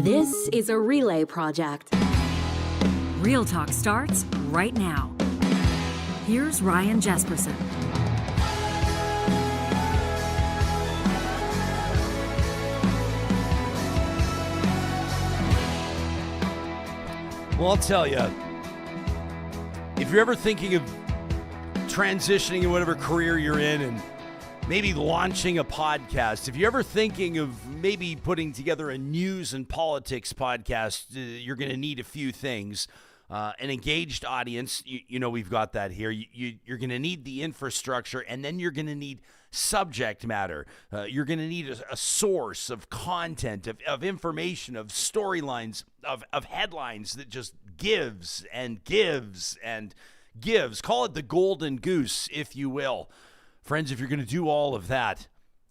This is a relay project. Real Talk starts right now. Here's Ryan Jespersen. Well, I'll tell you, if you're ever thinking of transitioning in whatever career you're in and maybe launching a podcast, if you're ever thinking of maybe putting together a news and politics podcast, you're going to need a few things. An engaged audience, you know we've got that here. You're going to need the infrastructure, and then you're going to need subject matter. You're going to need a source of content, of information, of storylines, of headlines that just gives and gives and gives. Call it the golden goose, if you will. Friends, if you're going to do all of that,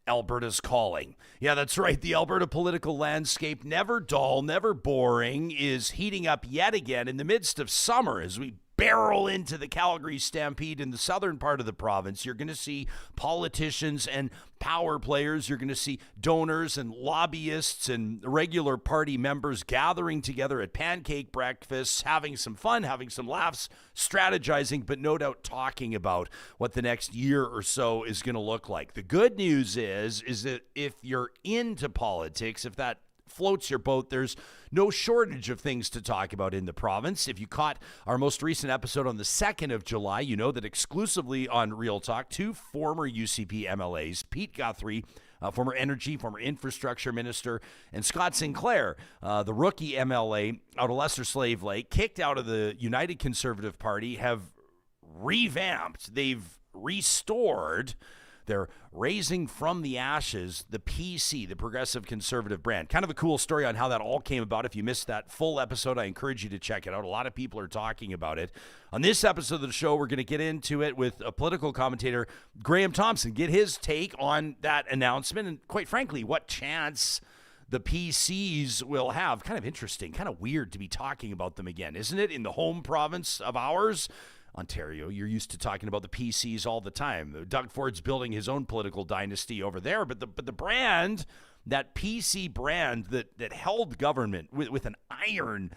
Alberta's calling. Yeah, that's right. The Alberta political landscape, never dull, never boring, is heating up yet again in the midst of summer as we barrel into the Calgary Stampede in the southern part of the province. You're going to see politicians and power players. You're going to see donors and lobbyists and regular party members gathering together at pancake breakfasts, having some fun, having some laughs, strategizing, but no doubt talking about what the next year or so is going to look like. The good news is that if you're into politics, if that floats your boat, there's no shortage of things to talk about in the province. If you caught our most recent episode on the 2nd of July, you know that exclusively on Real Talk, two former UCP MLAs, Pete Guthrie, former energy, former infrastructure minister, and Scott Sinclair, the rookie MLA out of Lesser Slave Lake, kicked out of the United Conservative Party, have revamped, they've restored, they're raising from the ashes the PC, the Progressive Conservative brand. Kind of a cool story on how that all came about. If you missed that full episode, I encourage you to check it out. A lot of people are talking about it. On this episode of the show, we're going to get into it with a political commentator, Graeme Thompson, get his take on that announcement and, quite frankly, what chance the PCs will have. Kind of interesting, kind of weird to be talking about them again, isn't it? In the home province of ours, Ontario, you're used to talking about the PCs all the time. Doug Ford's building his own political dynasty over there, but the brand, that PC brand that held government with an iron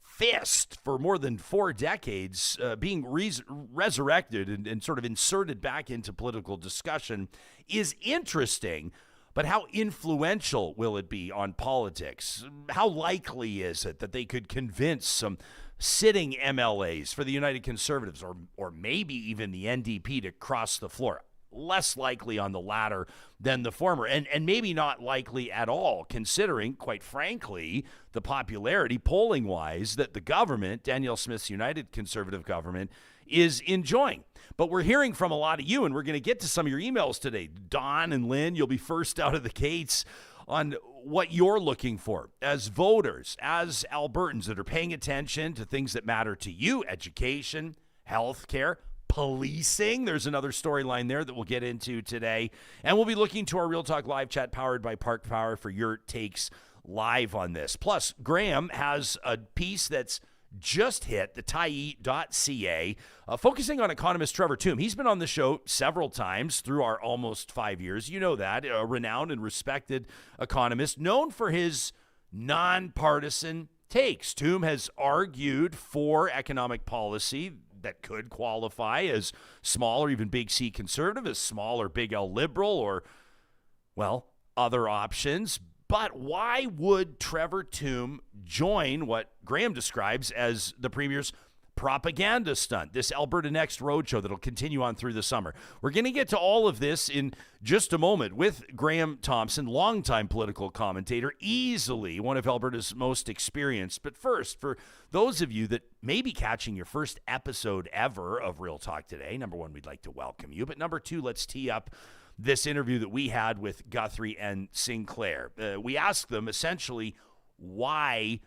fist for more than 4 decades, being resurrected and sort of inserted back into political discussion is interesting. But how influential will it be on politics? How likely is it that they could convince some sitting MLAs for the United Conservatives or maybe even the NDP to cross the floor? Less likely on the latter than the former, and maybe not likely at all, considering, quite frankly, the popularity polling-wise that the government, Danielle Smith's United Conservative government, is enjoying. But we're hearing from a lot of you, and we're going to get to some of your emails today. Don and Lynn, you'll be first out of the gates on what you're looking for as voters, as Albertans that are paying attention to things that matter to you: education, healthcare, policing. There's another storyline there that we'll get into today. And we'll be looking to our Real Talk live chat powered by Park Power for your takes live on this. Plus, Graeme has a piece that's just hit the tyee.ca, focusing on economist Trevor Tombe. He's been on the show several times through our almost 5 years. You know that. A renowned and respected economist, known for his nonpartisan takes. Tombe has argued for economic policy that could qualify as small or even big C conservative, as small or big L liberal, or, well, other options. But why would Trevor Tombe join what Graeme describes as the Premier's propaganda stunt, this Alberta Next roadshow that'll continue on through the summer? We're going to get to all of this in just a moment with Graeme Thompson, longtime political commentator, easily one of Alberta's most experienced. But first, for those of you that may be catching your first episode ever of Real Talk today, number one, we'd like to welcome you. But number two, let's tee up this interview that we had with Guthrie and Sinclair. We asked them essentially, why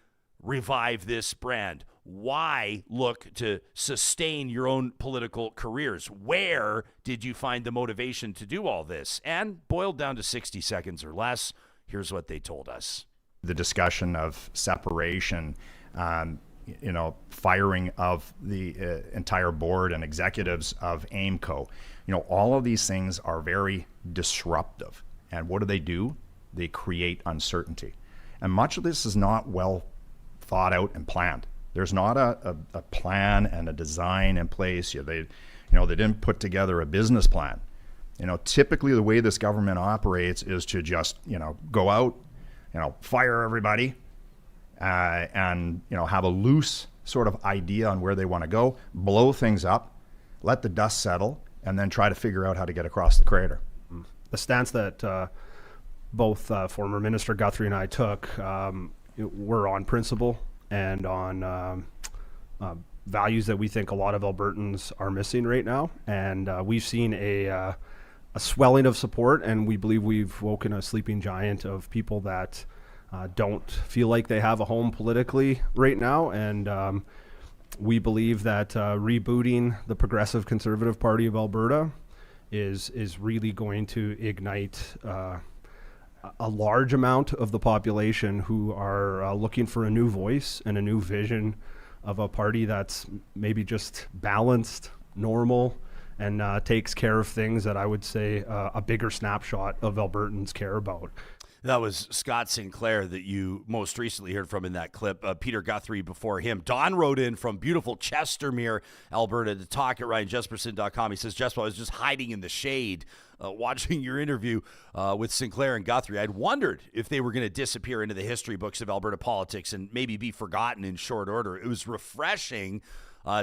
revive this brand? Why look to sustain your own political careers? Where did you find the motivation to do all this? And boiled down to 60 seconds or less, here's what they told us. The discussion of separation, firing of the entire board and executives of AIMCO. All of these things are very disruptive. And what do? They create uncertainty. And much of this is not well thought out and planned. There's not a plan and a design in place. They didn't put together a business plan. Typically the way this government operates is to just, go out, fire everybody, and have a loose sort of idea on where they want to go, blow things up, let the dust settle, and then try to figure out how to get across the crater. The stance that both former Minister Guthrie and I took were on principle and on values that we think a lot of Albertans are missing right now. And we've seen a swelling of support, and we believe we've woken a sleeping giant of people that don't feel like they have a home politically right now. And we believe that rebooting the Progressive Conservative Party of Alberta is really going to ignite a large amount of the population who are looking for a new voice and a new vision of a party that's maybe just balanced, normal, and takes care of things that I would say a bigger snapshot of Albertans care about. That was Scott Sinclair that you most recently heard from in that clip. Peter Guthrie before him. Don wrote in from beautiful Chestermere, Alberta, to talk at RyanJespersen.com. He says, Jesper, I was just hiding in the shade watching your interview with Sinclair and Guthrie. I'd wondered if they were going to disappear into the history books of Alberta politics and maybe be forgotten in short order. It was refreshing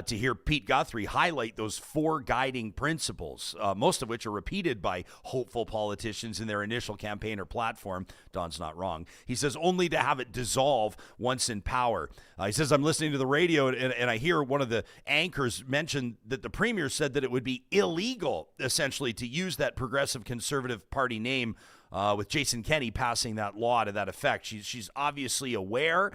to hear Pete Guthrie highlight those 4 guiding principles, most of which are repeated by hopeful politicians in their initial campaign or platform. Don's not wrong. He says only to have it dissolve once in power. He says, I'm listening to the radio and I hear one of the anchors mention that the premier said that it would be illegal, essentially, to use that Progressive Conservative Party name with Jason Kenney passing that law to that effect. She's obviously aware.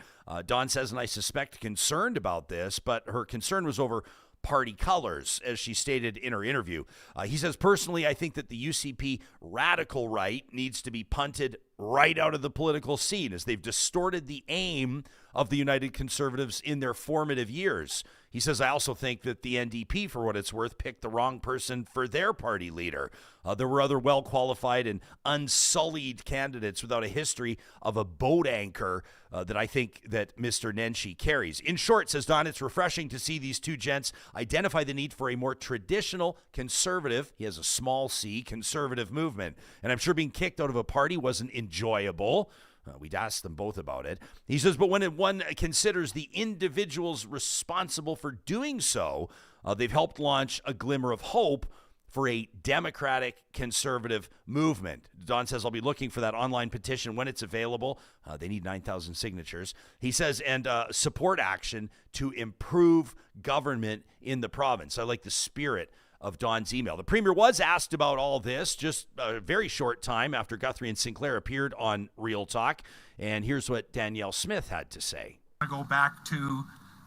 Don says, and I suspect concerned about this, but her concern was over party colors, as she stated in her interview. He says, personally, I think that the UCP radical right needs to be punted right out of the political scene as they've distorted the aim of the United Conservatives in their formative years. He says, I also think that the NDP, for what it's worth, picked the wrong person for their party leader. There were other well-qualified and unsullied candidates without a history of a boat anchor that I think that Mr. Nenshi carries. In short, says Don, it's refreshing to see these two gents identify the need for a more traditional conservative, he has a small c, conservative movement. And I'm sure being kicked out of a party wasn't enjoyable. We'd ask them both about it. He says, but when one considers the individuals responsible for doing so, they've helped launch a glimmer of hope for a democratic conservative movement. Don says, I'll be looking for that online petition when it's available. They need 9,000 signatures. He says, and support action to improve government in the province. I like the spirit of Don's email. The premier was asked about all this just a very short time after Guthrie and Sinclair appeared on Real Talk. And here's what Danielle Smith had to say. I go back to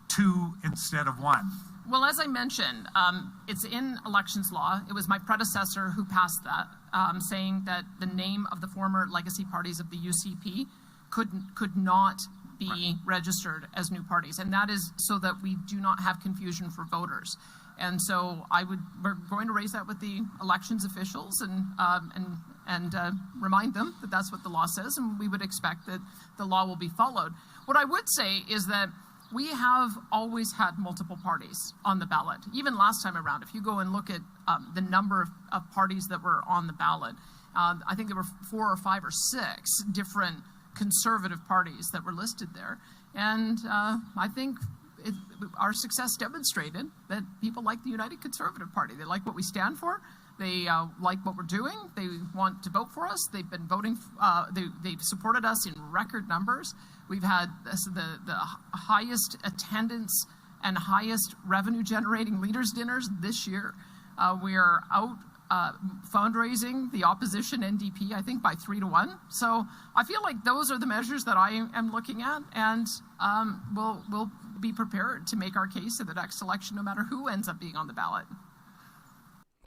2 instead of 1. Well, as I mentioned, it's in elections law. It was my predecessor who passed that, saying that the name of the former legacy parties of the UCP could not be registered as new parties. And that is so that we do not have confusion for voters. And so we're going to raise that with the elections officials and remind them that that's what the law says, and we would expect that the law will be followed. What I would say is that we have always had multiple parties on the ballot. Even last time around, if you go and look at the number of parties that were on the ballot, I think there were 4 or 5 or 6 different conservative parties that were listed there. And I think our success demonstrated that people like the United Conservative Party. They like what we stand for. They like what we're doing. They want to vote for us. They've been voting. They've supported us in record numbers. We've had the highest attendance and highest revenue-generating leaders' dinners this year. We are out fundraising the opposition NDP, I think, by 3 to 1. So I feel like those are the measures that I am looking at, and we'll be prepared to make our case in the next election, no matter who ends up being on the ballot.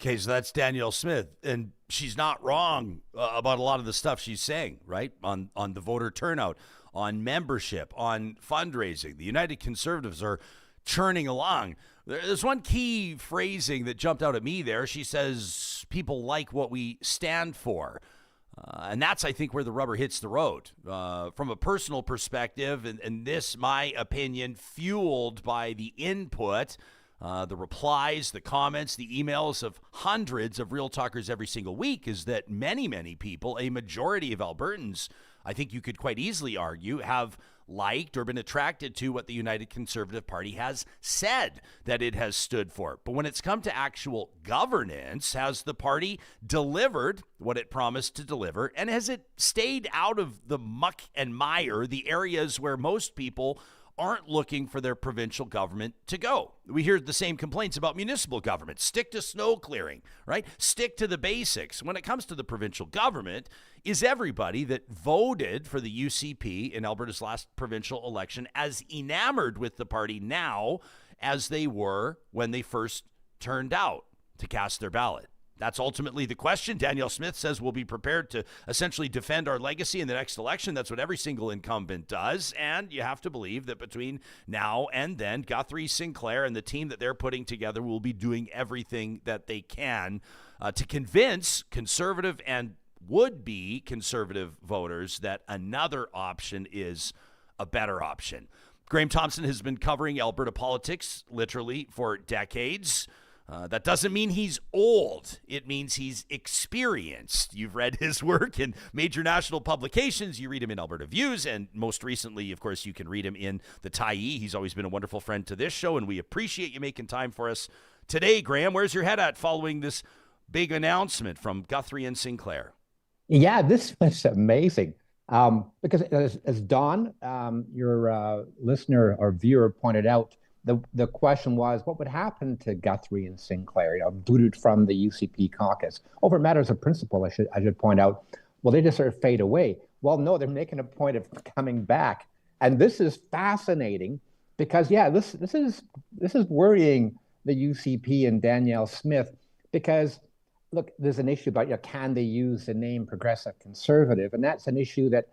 Okay, so that's Danielle Smith, and she's not wrong about a lot of the stuff she's saying, right? On the voter turnout, on membership, on fundraising. The United Conservatives are churning along. There's one key phrasing that jumped out at me there. She says people like what we stand for. And that's, I think, where the rubber hits the road. From a personal perspective, and this, my opinion, fueled by the input, the replies, the comments, the emails of hundreds of Real Talkers every single week, is that many, many people, a majority of Albertans, I think you could quite easily argue, have liked or been attracted to what the United Conservative Party has said that it has stood for. But when it's come to actual governance, has the party delivered what it promised to deliver? And has it stayed out of the muck and mire, the areas where most people aren't looking for their provincial government to go? We hear the same complaints about municipal government. Stick to snow clearing, right? Stick to the basics. When it comes to the provincial government, is everybody that voted for the UCP in Alberta's last provincial election as enamored with the party now as they were when they first turned out to cast their ballot? That's ultimately the question. Danielle Smith says we'll be prepared to essentially defend our legacy in the next election. That's what every single incumbent does. And you have to believe that between now and then, Guthrie, Sinclair, and the team that they're putting together will be doing everything that they can to convince conservative and would-be conservative voters that another option is a better option. Graeme Thompson has been covering Alberta politics literally for decades. That doesn't mean he's old. It means he's experienced. You've read his work in major national publications. You read him in Alberta Views, and most recently, of course, you can read him in the Tyee. He's always been a wonderful friend to this show, and we appreciate you making time for us today. Graeme, where's your head at following this big announcement from Guthrie and Sinclair? Yeah, this was amazing. Because as Don, your listener or viewer, pointed out, the question was, what would happen to Guthrie and Sinclair, booted from the UCP caucus? Over matters of principle, I should point out, well, they just sort of fade away. Well, no, they're making a point of coming back. And this is fascinating because, yeah, this is worrying the UCP and Danielle Smith because, look, there's an issue about, can they use the name Progressive Conservative? And that's an issue that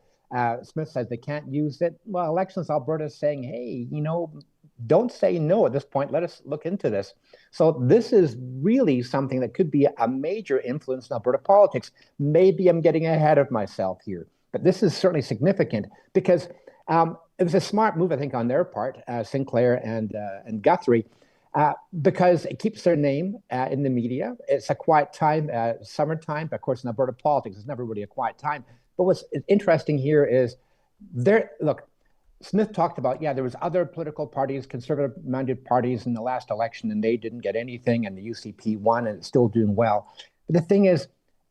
Smith says they can't use it. Well, Elections Alberta is saying, hey, don't say no at this point. Let us look into this. So this is really something that could be a major influence in Alberta politics. Maybe I'm getting ahead of myself here, but this is certainly significant because it was a smart move, I think, on their part, Sinclair and Guthrie, because it keeps their name in the media. It's a quiet time, summertime. Of course, in Alberta politics, it's never really a quiet time. But what's interesting here is Smith talked about, there was other political parties, conservative-minded parties in the last election, and they didn't get anything, and the UCP won, and it's still doing well. But the thing is,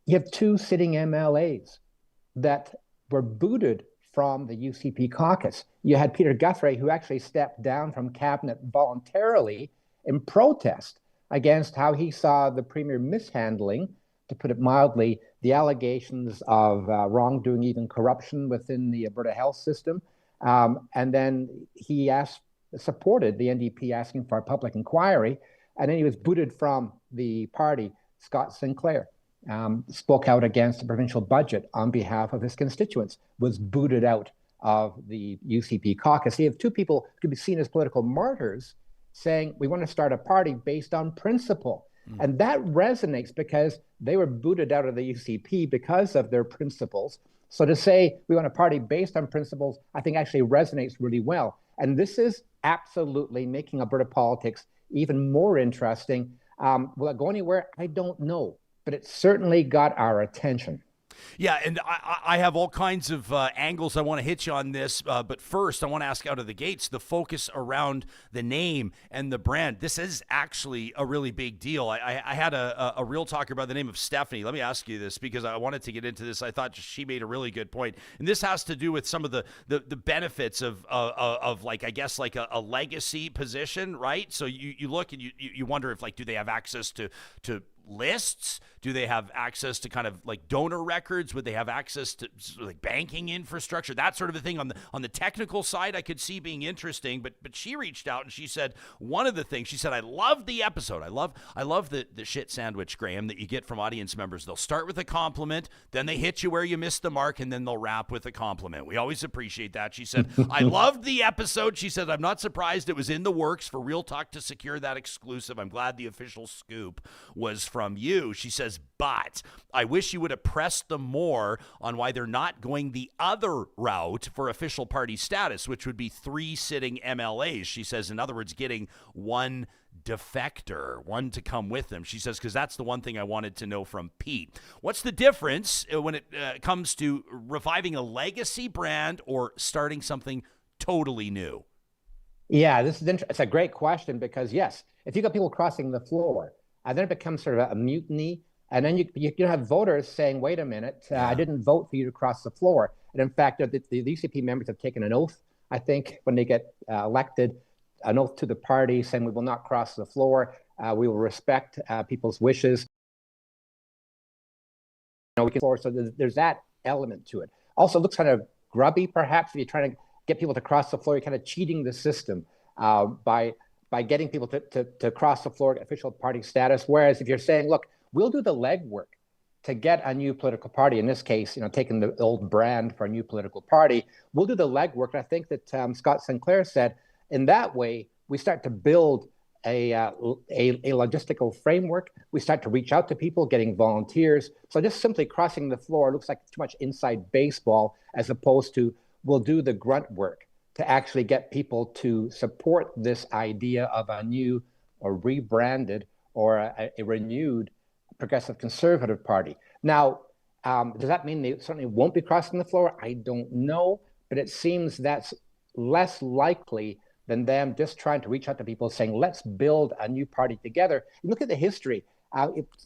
you have two sitting MLAs that were booted from the UCP caucus. You had Peter Guthrie, who actually stepped down from cabinet voluntarily in protest against how he saw the premier mishandling, to put it mildly, the allegations of wrongdoing, even corruption within the Alberta health system. And then he supported the NDP asking for a public inquiry, and then he was booted from the party. Scott Sinclair spoke out against the provincial budget on behalf of his constituents, was booted out of the UCP caucus. You have two people who could be seen as political martyrs saying, we want to start a party based on principle. And that resonates because they were booted out of the UCP because of their principles. So to say we want a party based on principles, I think actually resonates really well. And this is absolutely making Alberta politics even more interesting. Will it go anywhere? I don't know, but it certainly got our attention. Yeah, and I have all kinds of angles I want to hit you on this, but first I want to ask out of the gates the focus around the name and the brand. This is actually a really big deal. I had a real talker by the name of Stephanie. Let me ask you this because I wanted to get into this. I thought she made a really good point, and this has to do with some of the benefits of like, I guess, like a legacy position, right? So you look and you wonder if, like, do they have access to lists? Do they have access to kind of like donor records? Would they have access to like banking infrastructure? That sort of a thing on the technical side I could see being interesting, but she reached out and she said one of the things, she said, I love the episode. I love the shit sandwich, Graeme, that you get from audience members. They'll start with a compliment, then they hit you where you missed the mark, and then they'll wrap with a compliment. We always appreciate that. She said, I loved the episode. She said, I'm not surprised it was in the works for Real Talk to secure that exclusive. I'm glad the official scoop was from you. She says, but I wish you would have pressed them more on why they're not going the other route for official party status, which would be 3 sitting MLAs. She says, in other words, getting one defector, one to come with them. She says, because that's the one thing I wanted to know from Pete. What's the difference when it comes to reviving a legacy brand or starting something totally new? Yeah, it's a great question because, yes, if you got people crossing the floor, then it becomes sort of a mutiny. And then you have voters saying, wait a minute, I didn't vote for you to cross the floor. And in fact, the UCP members have taken an oath, I think, when they get elected, an oath to the party saying we will not cross the floor. We will respect people's wishes. So there's that element to it. Also, it looks kind of grubby, perhaps, if you're trying to get people to cross the floor. You're kind of cheating the system by getting people to cross the floor, get official party status. Whereas if you're saying, look, we'll do the legwork to get a new political party, in this case, taking the old brand for a new political party, we'll do the legwork. And I think that Scott Sinclair said, in that way, we start to build a logistical framework. We start to reach out to people, getting volunteers. So just simply crossing the floor looks like too much inside baseball, as opposed to we'll do the grunt work to actually get people to support this idea of a new or rebranded or a renewed progressive conservative party. Now, does that mean they certainly won't be crossing the floor? I don't know, but it seems that's less likely than them just trying to reach out to people saying, let's build a new party together. You look at the history,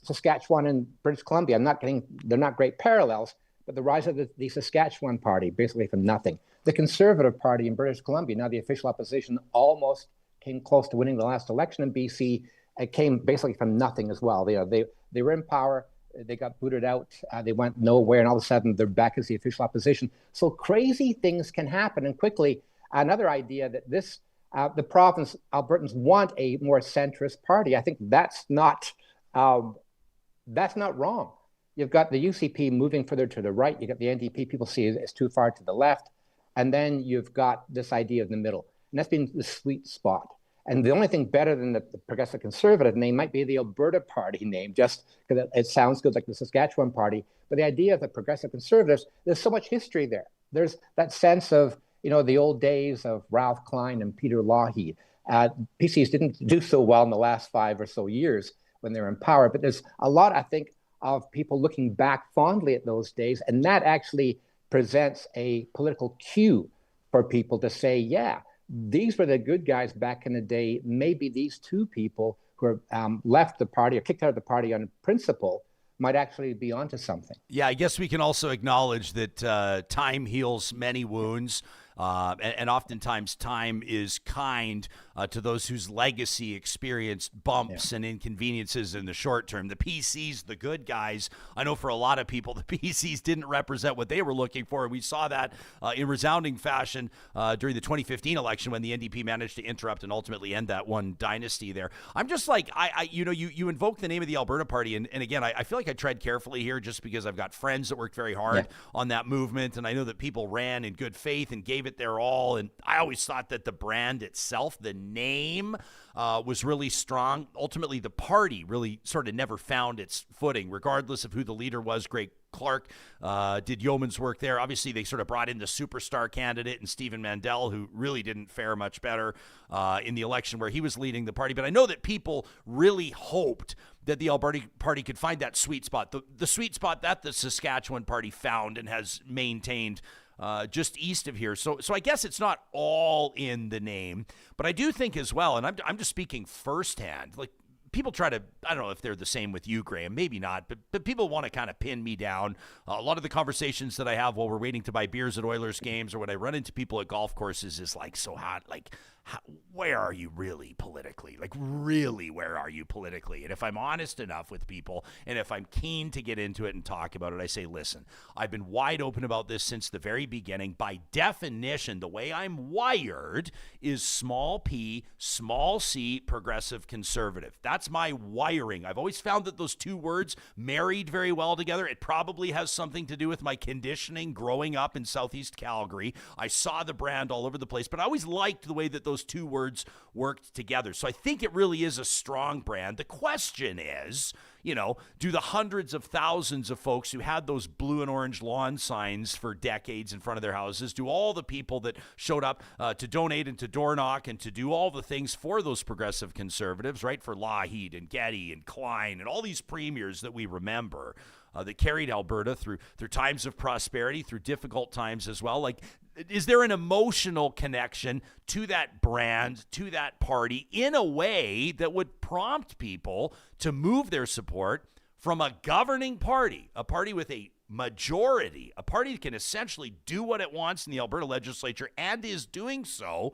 Saskatchewan and British Columbia, they're not great parallels, but the rise of the Saskatchewan party, basically from nothing. The Conservative Party in British Columbia, now the official opposition, almost came close to winning the last election in BC. It came basically from nothing as well. They were in power, they got booted out, they went nowhere, and all of a sudden they're back as the official opposition. So crazy things can happen, and quickly, another idea that the province, Albertans want a more centrist party. I think that's not wrong. You've got the UCP moving further to the right. You've got the NDP, people see as too far to the left. And then you've got this idea of the middle. And that's been the sweet spot. And the only thing better than the Progressive Conservative name might be the Alberta Party name, just because it sounds good like the Saskatchewan Party. But the idea of the Progressive Conservatives, there's so much history there. There's that sense of, the old days of Ralph Klein and Peter Lougheed. PCs didn't do so well in the last 5 or so years when they were in power. But there's a lot, I think, of people looking back fondly at those days. And that actually presents a political cue for people to say, yeah, these were the good guys back in the day. Maybe these two people who left the party or kicked out of the party on principle might actually be onto something. Yeah, I guess we can also acknowledge that time heals many wounds. And oftentimes time is kind to those whose legacy experienced bumps and inconveniences in the short term. The PCs, the good guys, I know for a lot of people, the PCs didn't represent what they were looking for. And we saw that in resounding fashion during the 2015 election when the NDP managed to interrupt and ultimately end that one dynasty there. I'm just like, you invoke the name of the Alberta Party. And again, I feel like I tread carefully here just because I've got friends that worked very hard on that movement. And I know that people ran in good faith and gave it their all. And I always thought that the brand itself, the name, was really strong. Ultimately, the party really sort of never found its footing, regardless of who the leader was. Greg Clark did yeoman's work there. Obviously, they sort of brought in the superstar candidate and Stephen Mandel, who really didn't fare much better in the election where he was leading the party. But I know that people really hoped that the Alberta Party could find that sweet spot, the sweet spot that the Saskatchewan Party found and has maintained just east of here. So I guess it's not all in the name, but I do think as well, and I'm just speaking firsthand, like people try to, I don't know if they're the same with you, Graham, maybe not, but people want to kind of pin me down. A lot of the conversations that I have while we're waiting to buy beers at Oilers games or when I run into people at golf courses is like, so hot, like, where are you really politically? Like, really, where are you politically? And if I'm honest enough with people, and if I'm keen to get into it and talk about it, I say, listen, I've been wide open about this since the very beginning. By definition, the way I'm wired is small p, small c, progressive conservative. That's my wiring. I've always found that those two words married very well together. It probably has something to do with my conditioning growing up in Southeast Calgary. I saw the brand all over the place, but I always liked the way that those two words worked together. So I think it really is a strong brand. The question is, Do the hundreds of thousands of folks who had those blue and orange lawn signs for decades in front of their houses, do all the people that showed up to donate and to door knock and to do all the things for those progressive conservatives, right? For Lougheed and Getty and Klein and all these premiers that we remember that carried Alberta through times of prosperity, through difficult times as well. Like, is there an emotional connection to that brand, to that party, in a way that would prompt people to move their support from a governing party, a party with a majority, a party that can essentially do what it wants in the Alberta legislature and is doing so,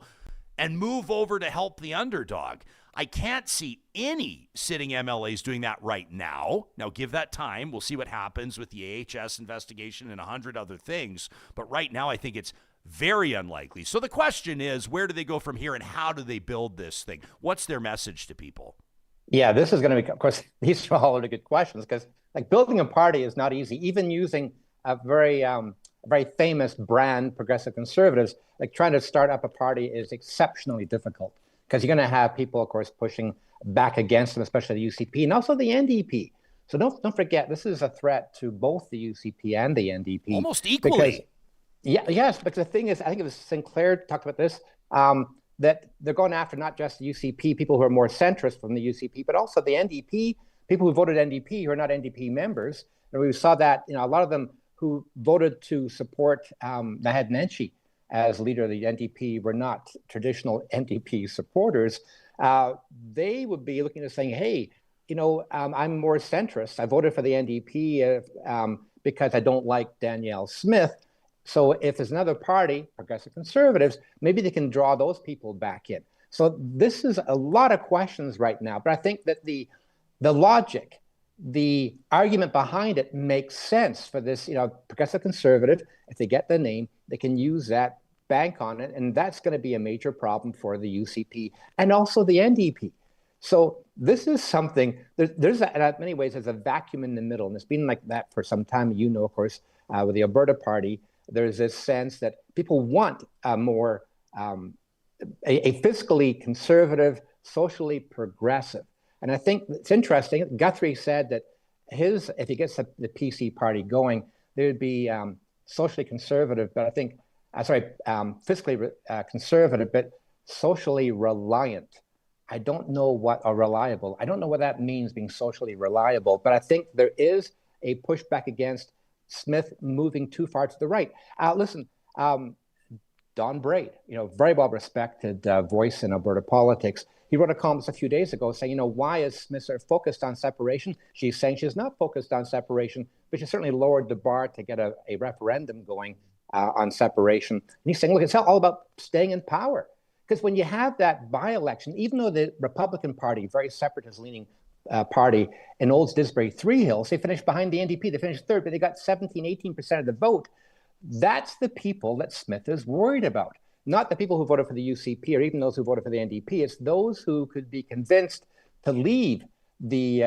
and move over to help the underdog? I can't see any sitting MLAs doing that right now. Now, give that time. We'll see what happens with the AHS investigation and 100 other things. But right now, I think it's very unlikely. So the question is, where do they go from here and how do they build this thing? What's their message to people? Yeah, this is going to be, of course, these are all really good questions, because like building a party is not easy. Even using a very famous brand, Progressive Conservatives, like trying to start up a party is exceptionally difficult, because you're going to have people, of course, pushing back against them, especially the UCP and also the NDP. So don't forget, this is a threat to both the UCP and the NDP. Almost equally. Yes, but the thing is, I think it was Sinclair talked about this, that they're going after not just the UCP, people who are more centrist from the UCP, but also the NDP, people who voted NDP who are not NDP members. And we saw that, a lot of them who voted to support Naheed Nenshi as leader of the NDP were not traditional NDP supporters. They would be looking at saying, hey, I'm more centrist. I voted for the NDP because I don't like Danielle Smith. So if there's another party, Progressive Conservatives, maybe they can draw those people back in. So this is a lot of questions right now. But I think that the logic, the argument behind it makes sense for this, Progressive Conservative. If they get the name, they can use that, bank on it, and that's going to be a major problem for the UCP and also the NDP. So this is something, there's in many ways, there's a vacuum in the middle, and it's been like that for some time. Of course, with the Alberta Party, there's this sense that people want a more, a fiscally conservative, socially progressive. And I think it's interesting, Guthrie said that if he gets the PC party going, there would be socially conservative, but I think, fiscally conservative, but socially reliant. I don't know what reliable. I don't know what that means, being socially reliable, but I think there is a pushback against Smith moving too far to the right. Listen, Don Braid, very well respected voice in Alberta politics. He wrote a column a few days ago saying, why is Smith sort of focused on separation? She's saying she's not focused on separation, but she certainly lowered the bar to get a referendum going on separation. And he's saying, look, it's all about staying in power. Because when you have that by-election, even though the Republican Party, very separatist-leaning party in Olds, Disbury, Three Hills, they finished behind the NDP. They finished third, but they got 18% of the vote. That's the people that Smith is worried about. Not the people who voted for the UCP or even those who voted for the NDP. It's those who could be convinced to leave the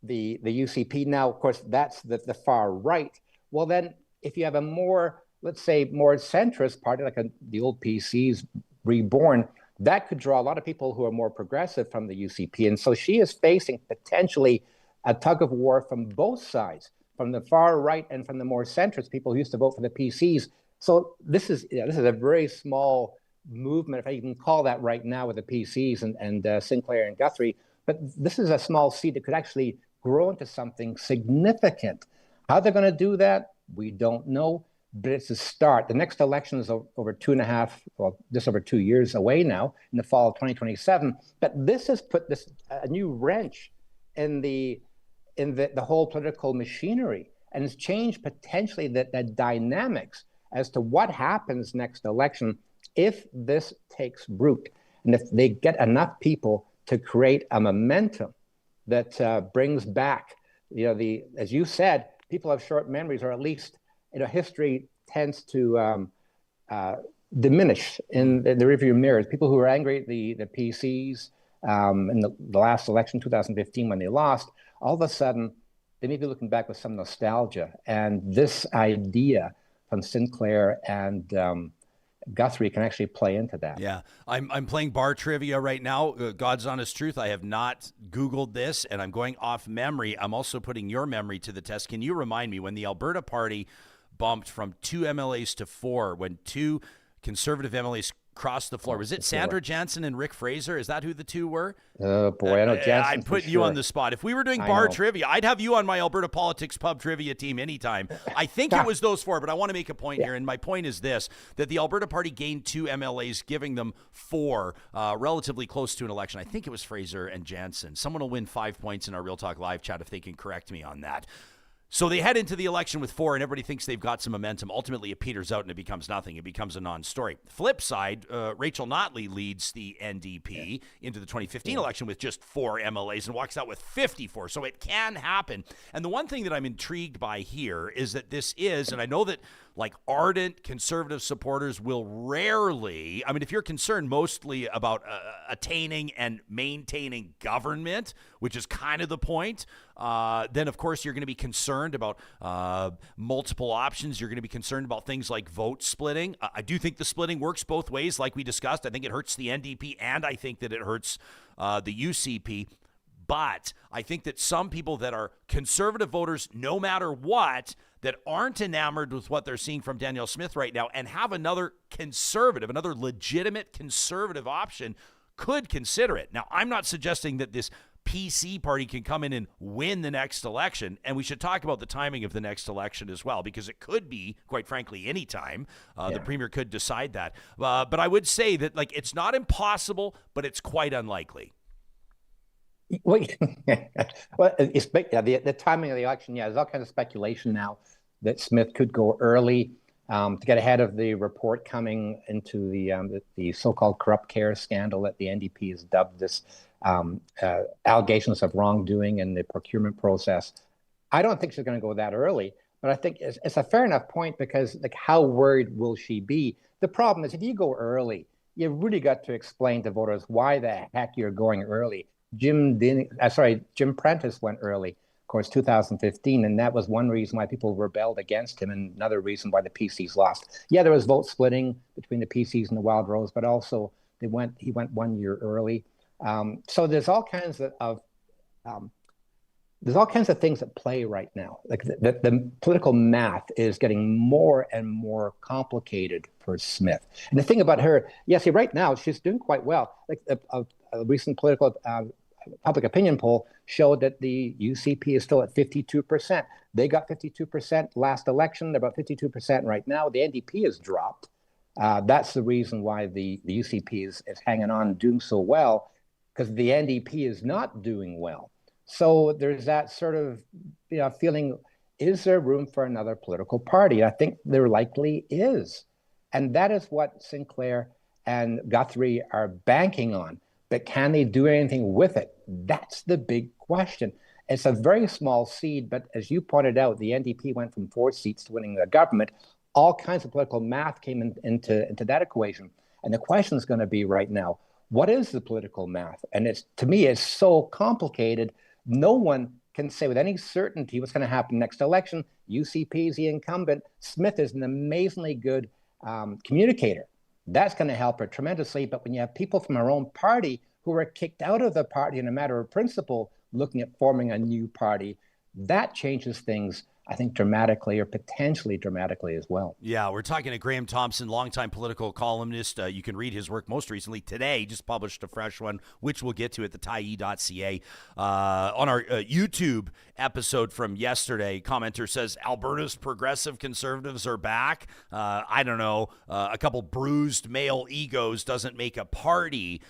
UCP. Now, of course, that's the far right. Well, then, if you have a more, let's say, more centrist party, like the old PCs reborn, that could draw a lot of people who are more progressive from the UCP. And so she is facing potentially a tug of war from both sides, from the far right and from the more centrist people who used to vote for the PCs. So this is a very small movement, if I can call that right now, with the PCs and Sinclair and Guthrie. But this is a small seed that could actually grow into something significant. How they're going to do that, we don't know. But it's a start. The next election is over 2.5, well, just over 2 years away now, in the fall of 2027. But this has put a new wrench in the whole political machinery, and it's changed potentially the dynamics as to what happens next election if this takes root, and if they get enough people to create a momentum that brings back, as you said, people have short memories, or at least history tends to diminish in the rearview mirrors. People who are angry at the PCs in the last election, 2015, when they lost, all of a sudden, they may be looking back with some nostalgia. And this idea from Sinclair and Guthrie can actually play into that. Yeah, I'm playing bar trivia right now. God's honest truth, I have not Googled this, and I'm going off memory. I'm also putting your memory to the test. Can you remind me when the Alberta Party bumped from 2 MLAs to 4, when 2 Conservative MLAs crossed the floor? Was it Sandra Jansen and Rick Fraser? Is that who the 2 were? Oh, boy, I know Jansen. I'm putting you on the spot. If we were doing bar trivia, I'd have you on my Alberta Politics pub trivia team anytime. I think it was those 4, but I want to make a point here, and my point is this, that the Alberta Party gained 2 MLAs, giving them 4, relatively close to an election. I think it was Fraser and Jansen. Someone will win 5 points in our Real Talk Live chat if they can correct me on that. So they head into the election with 4, and everybody thinks they've got some momentum. Ultimately, it peters out and it becomes nothing. It becomes a non-story. Flip side, Rachel Notley leads the NDP into the 2015 election with just 4 MLAs and walks out with 54. So it can happen. And the one thing that I'm intrigued by here is that this is, and I know that like ardent Conservative supporters will rarely, I mean, if you're concerned mostly about attaining and maintaining government, which is kind of the point, then of course you're going to be concerned about multiple options. You're going to be concerned about things like vote splitting. I do think the splitting works both ways, like we discussed. I think it hurts the NDP, and I think that it hurts the UCP. But I think that some people that are Conservative voters, no matter what, that aren't enamored with what they're seeing from Danielle Smith right now and have another conservative, another legitimate conservative option, could consider it. Now, I'm not suggesting that this PC party can come in and win the next election, and we should talk about the timing of the next election as well, because it could be, quite frankly, any time. The Premier could decide that. But I would say that, like, it's not impossible, but it's quite unlikely. Well, the timing of the election, there's all kinds of speculation now that Smith could go early to get ahead of the report coming into the so-called corrupt care scandal that the NDP has dubbed this allegations of wrongdoing in the procurement process. I don't think she's going to go that early, but I think it's a fair enough point, because like, how worried will she be? The problem is, if you go early, you've really got to explain to voters why the heck you're going early. Jim Prentice went early, of course, 2015, and that was one reason why people rebelled against him, and another reason why the PCs lost. Yeah, there was vote splitting between the PCs and the Wild Rose, but also he went 1 year early. So there's all kinds of things at play right now. Like the political math is getting more and more complicated for Smith. And the thing about her, right now she's doing quite well. Like a recent political public opinion poll showed that the UCP is still at 52%. They got 52% last election. They're about 52% right now. The NDP has dropped. That's the reason why the UCP is hanging on, doing so well, because the NDP is not doing well. So there's that sort of feeling, is there room for another political party? I think there likely is. And that is what Sinclair and Guthrie are banking on. But can they do anything with it? That's the big question. It's a very small seed, but as you pointed out, the NDP went from 4 seats to winning the government. All kinds of political math came into that equation. And the question is going to be right now, what is the political math? And to me, it's so complicated. No one can say with any certainty what's going to happen next election. UCP is the incumbent. Smith is an amazingly good communicator. That's going to help her tremendously. But when you have people from her own party who are kicked out of the party in a matter of principle, looking at forming a new party, that changes things, I think, dramatically, or potentially dramatically as well. Yeah, we're talking to Graeme Thompson, longtime political columnist. You can read his work most recently today. Just published a fresh one, which we'll get to at the on our YouTube episode from yesterday. Commenter says, Alberta's progressive conservatives are back. I don't know, a couple bruised male egos doesn't make a party.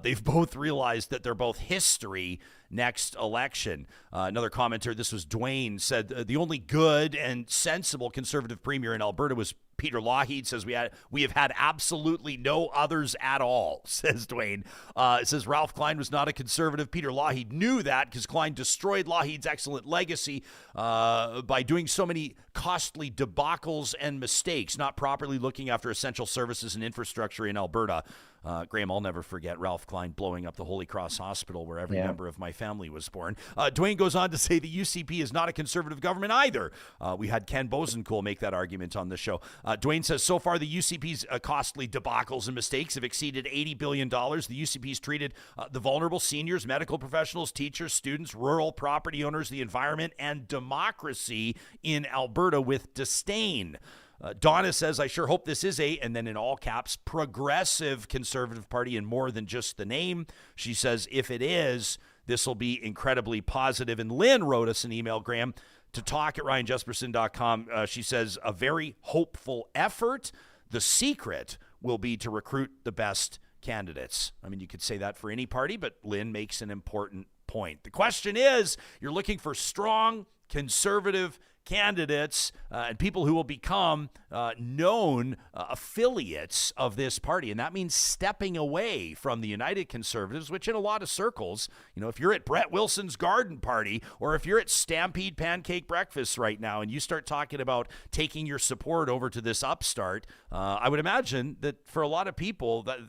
They've both realized that they're both history next election. Another commenter, this was Dwayne, said the only good and sensible conservative premier in Alberta was Peter Lougheed. Says we have had absolutely no others at all, says Dwayne. It says Ralph Klein was not a conservative. Peter Lougheed knew that because Klein destroyed Lougheed's excellent legacy by doing so many costly debacles and mistakes, not properly looking after essential services and infrastructure in Alberta. Graeme, I'll never forget Ralph Klein blowing up the Holy Cross Hospital where every member of my family was born. Dwayne goes on to say the UCP is not a conservative government either. We had Ken Bosenkohl make that argument on the show. Dwayne says, so far the UCP's costly debacles and mistakes have exceeded $80 billion. The UCP's treated the vulnerable, seniors, medical professionals, teachers, students, rural property owners, the environment, and democracy in Alberta with disdain. Donna says, I sure hope this is and then in all caps, progressive Conservative Party and more than just the name. She says, if it is, this will be incredibly positive. And Lynn wrote us an email, Graham, to talk@ryanjespersen.com. She says, a very hopeful effort. The secret will be to recruit the best candidates. I mean, you could say that for any party, but Lynn makes an important point. The question is, you're looking for strong, conservative candidates and people who will become known affiliates of this party. And that means stepping away from the United Conservatives, which in a lot of circles, if you're at Brett Wilson's garden party or if you're at Stampede Pancake Breakfast right now and you start talking about taking your support over to this upstart, I would imagine that for a lot of people, that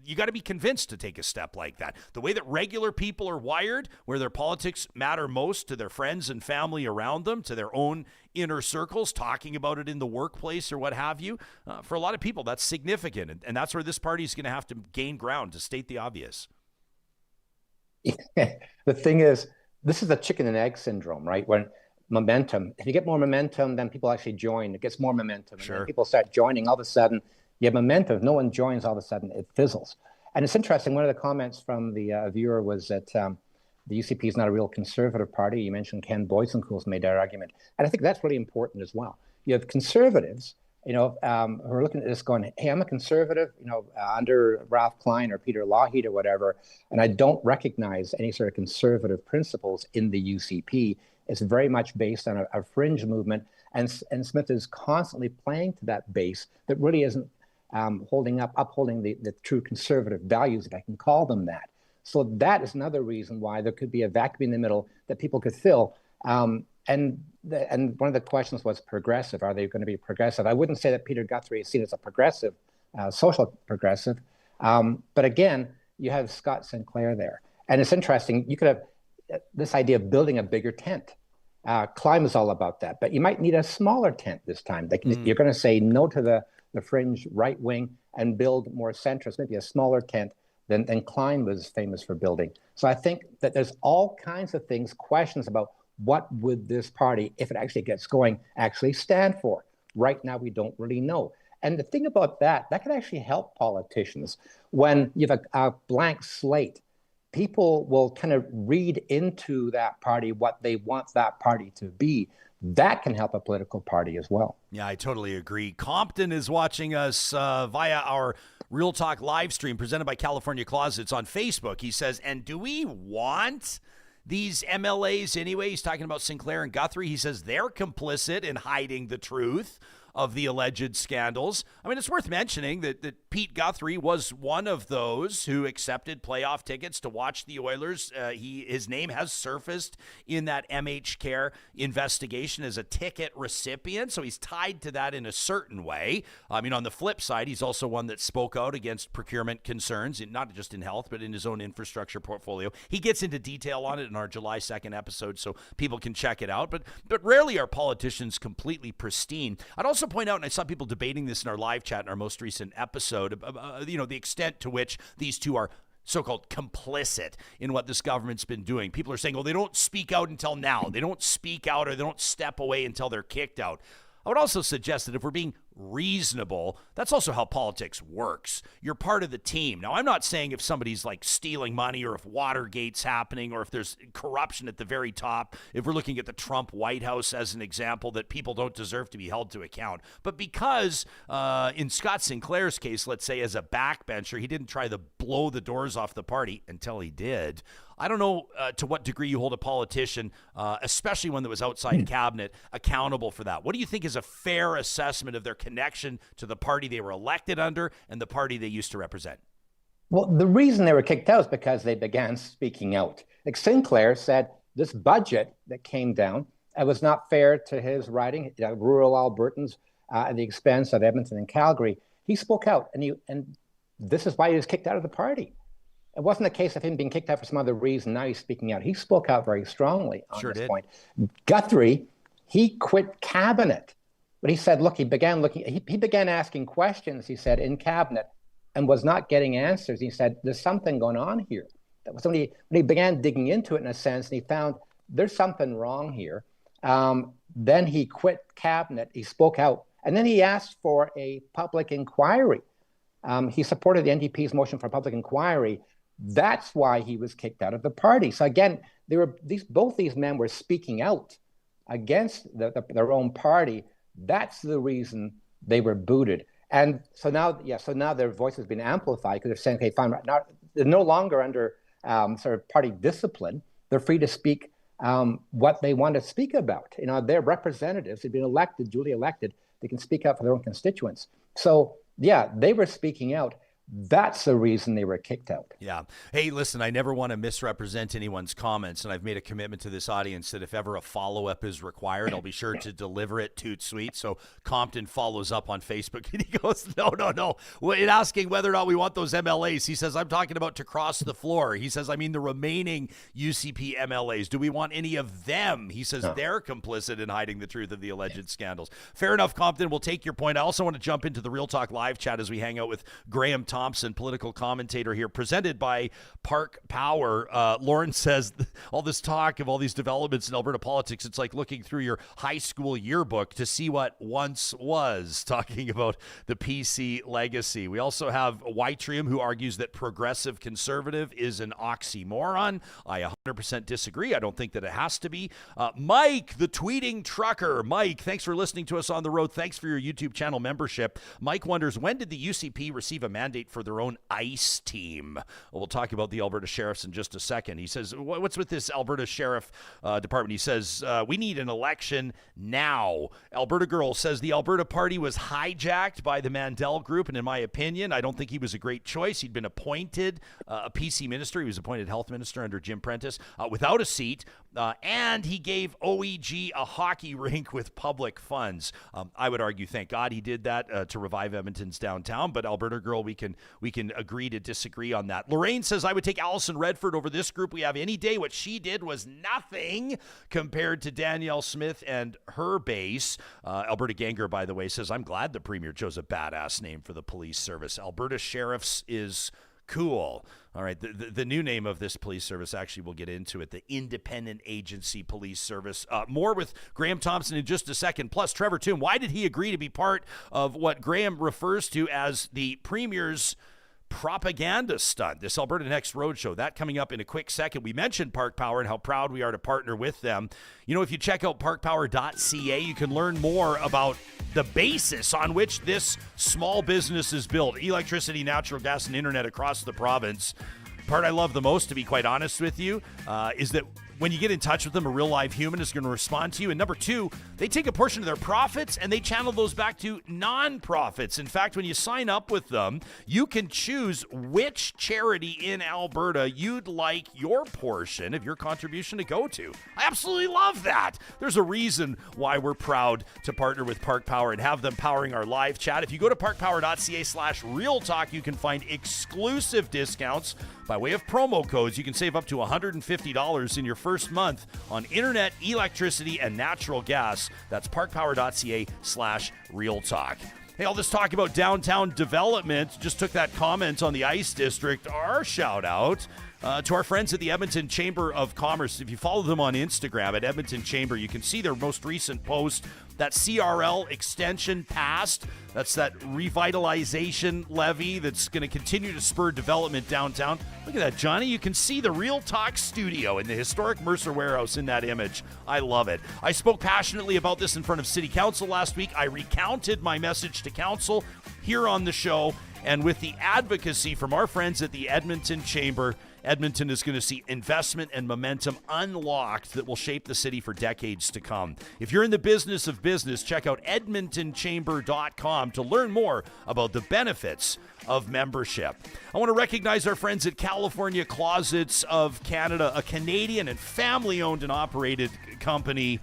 you got to be convinced to take a step like that. The way that regular people are wired, where their politics matter most to their friends and family around them, to their own inner circles, talking about it in the workplace or what have you, for a lot of people, that's significant. And that's where this party is going to have to gain ground, to state the obvious. The thing is, this is the chicken and egg syndrome, right? When momentum, if you get more momentum, then people actually join. It gets more momentum. And then people start joining. All of a sudden, you have momentum. If no one joins, all of a sudden it fizzles. And it's interesting. One of the comments from the viewer was that the UCP is not a real conservative party. You mentioned Ken Boysenkool's made that argument. And I think that's really important as well. You have conservatives, who are looking at this going, hey, I'm a conservative, under Ralph Klein or Peter Lougheed or whatever, and I don't recognize any sort of conservative principles in the UCP. It's very much based on a fringe movement. And Smith is constantly playing to that base that really isn't upholding the true conservative values, if I can call them that. So that is another reason why there could be a vacuum in the middle that people could fill. And one of the questions was progressive. Are they going to be progressive? I wouldn't say that Peter Guthrie is seen as a progressive, social progressive. But again, you have Scott Sinclair there. And it's interesting. You could have this idea of building a bigger tent. Climb is all about that. But you might need a smaller tent this time. You're going to say no to the fringe right wing and build more centrist, maybe a smaller tent than Klein was famous for building. So I think that there's all kinds of things, questions about what would this party, if it actually gets going, actually stand for. Right now, we don't really know. And the thing about that could actually help politicians. When you have a blank slate, people will kind of read into that party what they want that party to be. That can help a political party as well. Yeah, I totally agree. Compton is watching us via our Real Talk live stream presented by California Closets on Facebook. He says, and do we want these MLAs anyway? He's talking about Sinclair and Guthrie. He says they're complicit in hiding the truth of the alleged scandals. I mean, it's worth mentioning that Pete Guthrie was one of those who accepted playoff tickets to watch the Oilers. His name has surfaced in that MH Care investigation as a ticket recipient, so he's tied to that in a certain way. I mean, on the flip side, he's also one that spoke out against procurement concerns, not just in health, but in his own infrastructure portfolio. He gets into detail on it in our July 2nd episode, so people can check it out. But rarely are politicians completely pristine. I'd also point out, and I saw people debating this in our live chat in our most recent episode, the extent to which these two are so-called complicit in what this government's been doing. People are saying, they don't speak out until now. They don't speak out or they don't step away until they're kicked out. I would also suggest that if we're being reasonable, that's also how politics works. You're part of the team. Now, I'm not saying if somebody's like stealing money or if Watergate's happening or if there's corruption at the very top, if we're looking at the Trump White House as an example, that people don't deserve to be held to account. But because in Scott Sinclair's case, let's say as a backbencher, he didn't try to blow the doors off the party until he did. I don't know to what degree you hold a politician, especially one that was outside cabinet, accountable for that. What do you think is a fair assessment of their connection to the party they were elected under and the party they used to represent? Well, the reason they were kicked out is because they began speaking out. Like Sinclair said, this budget that came down, it was not fair to his riding, rural Albertans, at the expense of Edmonton and Calgary. He spoke out, and this is why he was kicked out of the party. It wasn't a case of him being kicked out for some other reason. Now he's speaking out. He spoke out very strongly on this point. Guthrie, he quit cabinet But he said, look, he began asking questions, he said, in cabinet and was not getting answers. He said, there's something going on here. That was when he began digging into it in a sense, and he found there's something wrong here. Then he quit cabinet, he spoke out, and then he asked for a public inquiry. He supported the NDP's motion for a public inquiry. That's why he was kicked out of the party. So again, both these men were speaking out against their own party. That's the reason they were booted. And so now their voice has been amplified because they're saying, okay, fine, now they're no longer under sort of party discipline. They're free to speak what they want to speak about. Their representatives have been elected, duly elected. They can speak out for their own constituents. So yeah, they were speaking out. That's the reason they were kicked out. Yeah. Hey, listen, I never want to misrepresent anyone's comments, and I've made a commitment to this audience that if ever a follow-up is required, I'll be sure to deliver it toot sweet. So Compton follows up on Facebook, and he goes, no. In asking whether or not we want those MLAs, he says, I'm talking about to cross the floor. He says, I mean the remaining UCP MLAs. Do we want any of them? He says they're complicit in hiding the truth of the alleged scandals. Fair enough, Compton. We'll take your point. I also want to jump into the Real Talk live chat as we hang out with Graeme Thompson, political commentator here, presented by Park Power. Lauren says all this talk of all these developments in Alberta politics, it's like looking through your high school yearbook to see what once was, talking about the PC legacy. We also have Whitrium, who argues that progressive conservative is an oxymoron. I 100% disagree. I don't think that it has to be. Mike, the tweeting trucker. Mike, thanks for listening to us on the road. Thanks for your YouTube channel membership. Mike wonders, when did the UCP receive a mandate for their own ICE team? We'll talk about the Alberta Sheriffs in just a second. He says, what's with this Alberta Sheriff Department? He says, we need an election now. Alberta Girl says the Alberta Party was hijacked by the Mandel Group, and in my opinion, I don't think he was a great choice. He'd been appointed a PC minister. He was appointed health minister under Jim Prentice without a seat, and he gave OEG a hockey rink with public funds. I would argue, thank God he did that to revive Edmonton's downtown, but Alberta Girl, we can agree to disagree on that. Lorraine says, I would take Alison Redford over this group we have any day. What she did was nothing compared to Danielle Smith and her base. Alberta Ganger, by the way, says, I'm glad the Premier chose a badass name for the police service. Alberta Sheriffs is cool. All right, the new name of this police service, actually, we'll get into it, the Independent Agency Police Service. More with Graeme Thompson in just a second. Plus, Trevor Tombe, why did he agree to be part of what Graeme refers to as the Premier's propaganda stunt, this Alberta Next Roadshow? That coming up in a quick second. We mentioned Park Power and how proud we are to partner with them. If you check out parkpower.ca, you can learn more about the basis on which this small business is built. Electricity, natural gas, and internet across the province. Part I love the most, to be quite honest with you, is that when you get in touch with them, a real live human is going to respond to you. And number two, they take a portion of their profits and they channel those back to non-profits. In fact, when you sign up with them, you can choose which charity in Alberta you'd like your portion of your contribution to go to. I absolutely love that. There's a reason why we're proud to partner with Park Power and have them powering our live chat. If you go to parkpower.ca/realtalk, you can find exclusive discounts by way of promo codes. You can save up to $150 in your first month on internet, electricity, and natural gas. That's parkpower.ca/realtalk. Hey, all this talk about downtown development, just took that comment on the ICE district. Our shout out to our friends at the Edmonton Chamber of Commerce. If you follow them on Instagram at Edmonton Chamber, you can see their most recent post. That CRL extension passed. That's that revitalization levy that's going to continue to spur development downtown. Look at that, Johnny. You can see the Real Talk studio in the historic Mercer Warehouse in that image. I love it. I spoke passionately about this in front of City Council last week. I recounted my message to Council here on the show. And with the advocacy from our friends at the Edmonton Chamber, Edmonton is going to see investment and momentum unlocked that will shape the city for decades to come. If you're in the business of business, check out edmontonchamber.com to learn more about the benefits of membership. I want to recognize our friends at California Closets of Canada, a Canadian and family-owned and operated company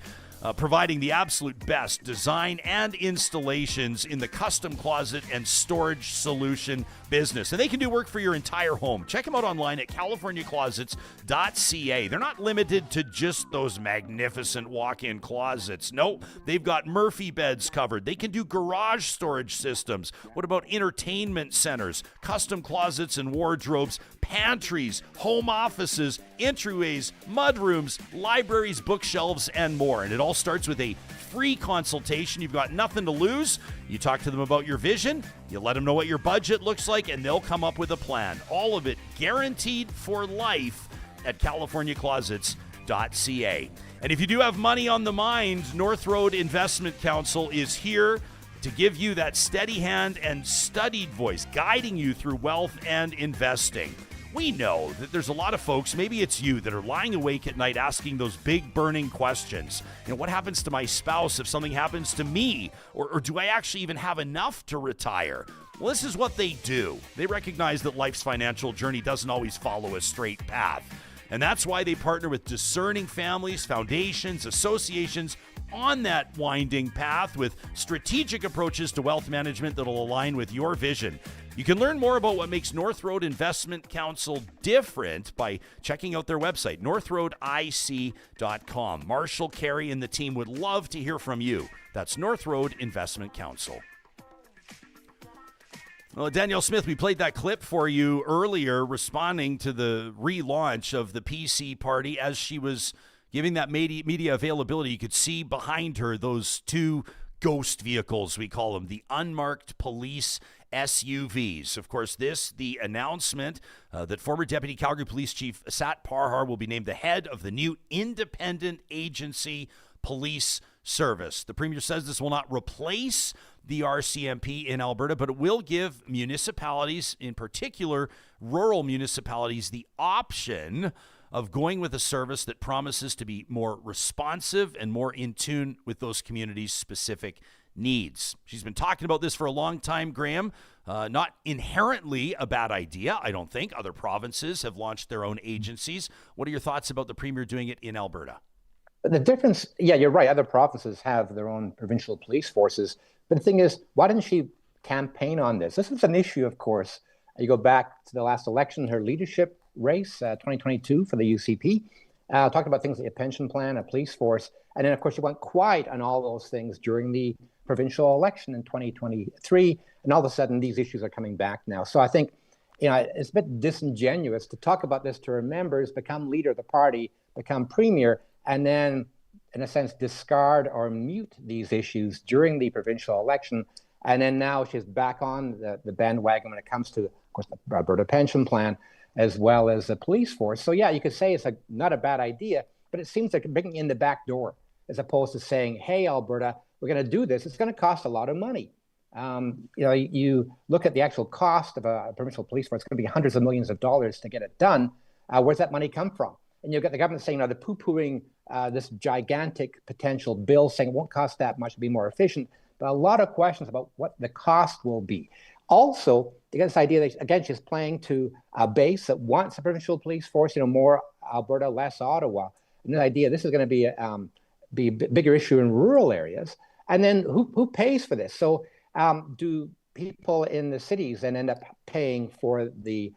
providing the absolute best design and installations in the custom closet and storage solution business. And they can do work for your entire home. Check them out online at californiaclosets.ca. They're not limited to just those magnificent walk-in closets. No, they've got Murphy beds covered. They can do garage storage systems. What about entertainment centers, custom closets and wardrobes, pantries, home offices, entryways, mudrooms, libraries, bookshelves, and more. And it all starts with a free consultation. You've got nothing to lose. You talk to them about your vision, you let them know what your budget looks like, and they'll come up with a plan. All of it guaranteed for life at californiaclosets.ca. And if you do have money on the mind, North Road Investment Council is here to give you that steady hand and studied voice, guiding you through wealth and investing. We know that there's a lot of folks, maybe it's you, that are lying awake at night asking those big burning questions. What happens to my spouse if something happens to me? Or do I actually even have enough to retire? Well, this is what they do. They recognize that life's financial journey doesn't always follow a straight path. And that's why they partner with discerning families, foundations, associations on that winding path with strategic approaches to wealth management that'll align with your vision. You can learn more about what makes North Road Investment Council different by checking out their website, northroadic.com. Marshall, Carey, and the team would love to hear from you. That's North Road Investment Council. Well, Danielle Smith, we played that clip for you earlier responding to the relaunch of the PC party as she was giving that media availability. You could see behind her those two ghost vehicles, we call them, the unmarked police SUVs. Of course, the announcement that former Deputy Calgary Police Chief Sat Parhar will be named the head of the new independent agency police service. The Premier says this will not replace the RCMP in Alberta, but it will give municipalities, in particular rural municipalities, the option of going with a service that promises to be more responsive and more in tune with those communities' specific needs. She's been talking about this for a long time, Graham. Not inherently a bad idea, I don't think. Other provinces have launched their own agencies. What are your thoughts about the Premier doing it in Alberta? The difference, yeah, you're right. Other provinces have their own provincial police forces. But the thing is, why didn't she campaign on this? This was an issue, of course. You go back to the last election, her leadership race, 2022 for the UCP, talked about things like a pension plan, a police force. And then, of course, she went quiet on all those things during the provincial election in 2023. And all of a sudden, these issues are coming back now. So I think, it's a bit disingenuous to talk about this to her members, become leader of the party, become premier, and then, in a sense, discard or mute these issues during the provincial election. And then now she's back on the bandwagon when it comes to, of course, the Alberta pension plan, as well as the police force. So, yeah, you could say it's not a bad idea, but it seems like bringing in the back door as opposed to saying, hey, Alberta, we're going to do this. It's going to cost a lot of money. You look at the actual cost of a provincial police force, it's going to be hundreds of millions of dollars to get it done. Where's that money come from? And you've got the government saying, they're poo-pooing this gigantic potential bill, saying it won't cost that much to be more efficient. But a lot of questions about what the cost will be. Also, you get this idea that, again, she's playing to a base that wants a provincial police force, more Alberta, less Ottawa. And the idea this is going to be a bigger issue in rural areas. And then who pays for this? So do people in the cities then end up paying for a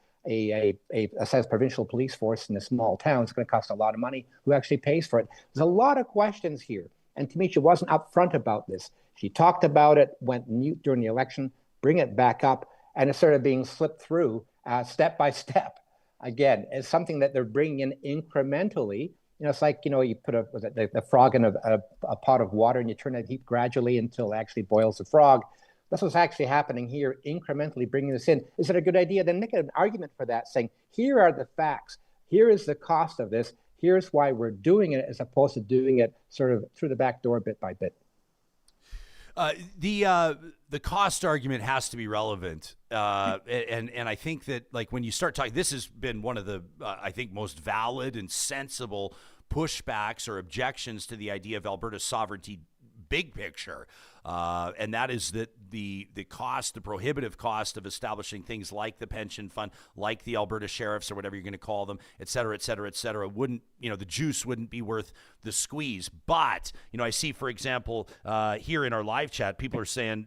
provincial police force in a small town? It's going to cost a lot of money. Who actually pays for it? There's a lot of questions here. And to me, she wasn't upfront about this. She talked about it, went mute during the election, bring it back up, and it's sort of being slipped through step by step. Again, it's something that they're bringing in incrementally. It's like, you put the frog in a pot of water and you turn that heat gradually until it actually boils the frog. That's what's actually happening here, incrementally bringing this in. Is it a good idea? Then make an argument for that, saying, here are the facts. Here is the cost of this. Here's why we're doing it, as opposed to doing it sort of through the back door bit by bit. The cost argument has to be relevant. And I think that, like, when you start talking, this has been one of the, I think, most valid and sensible pushbacks or objections to the idea of Alberta's sovereignty big picture. and that is that the cost, the prohibitive cost of establishing things like the pension fund, like the Alberta sheriffs or whatever you're going to call them, et cetera, wouldn't, the juice wouldn't be worth the squeeze. But, I see, for example, here in our live chat, people are saying,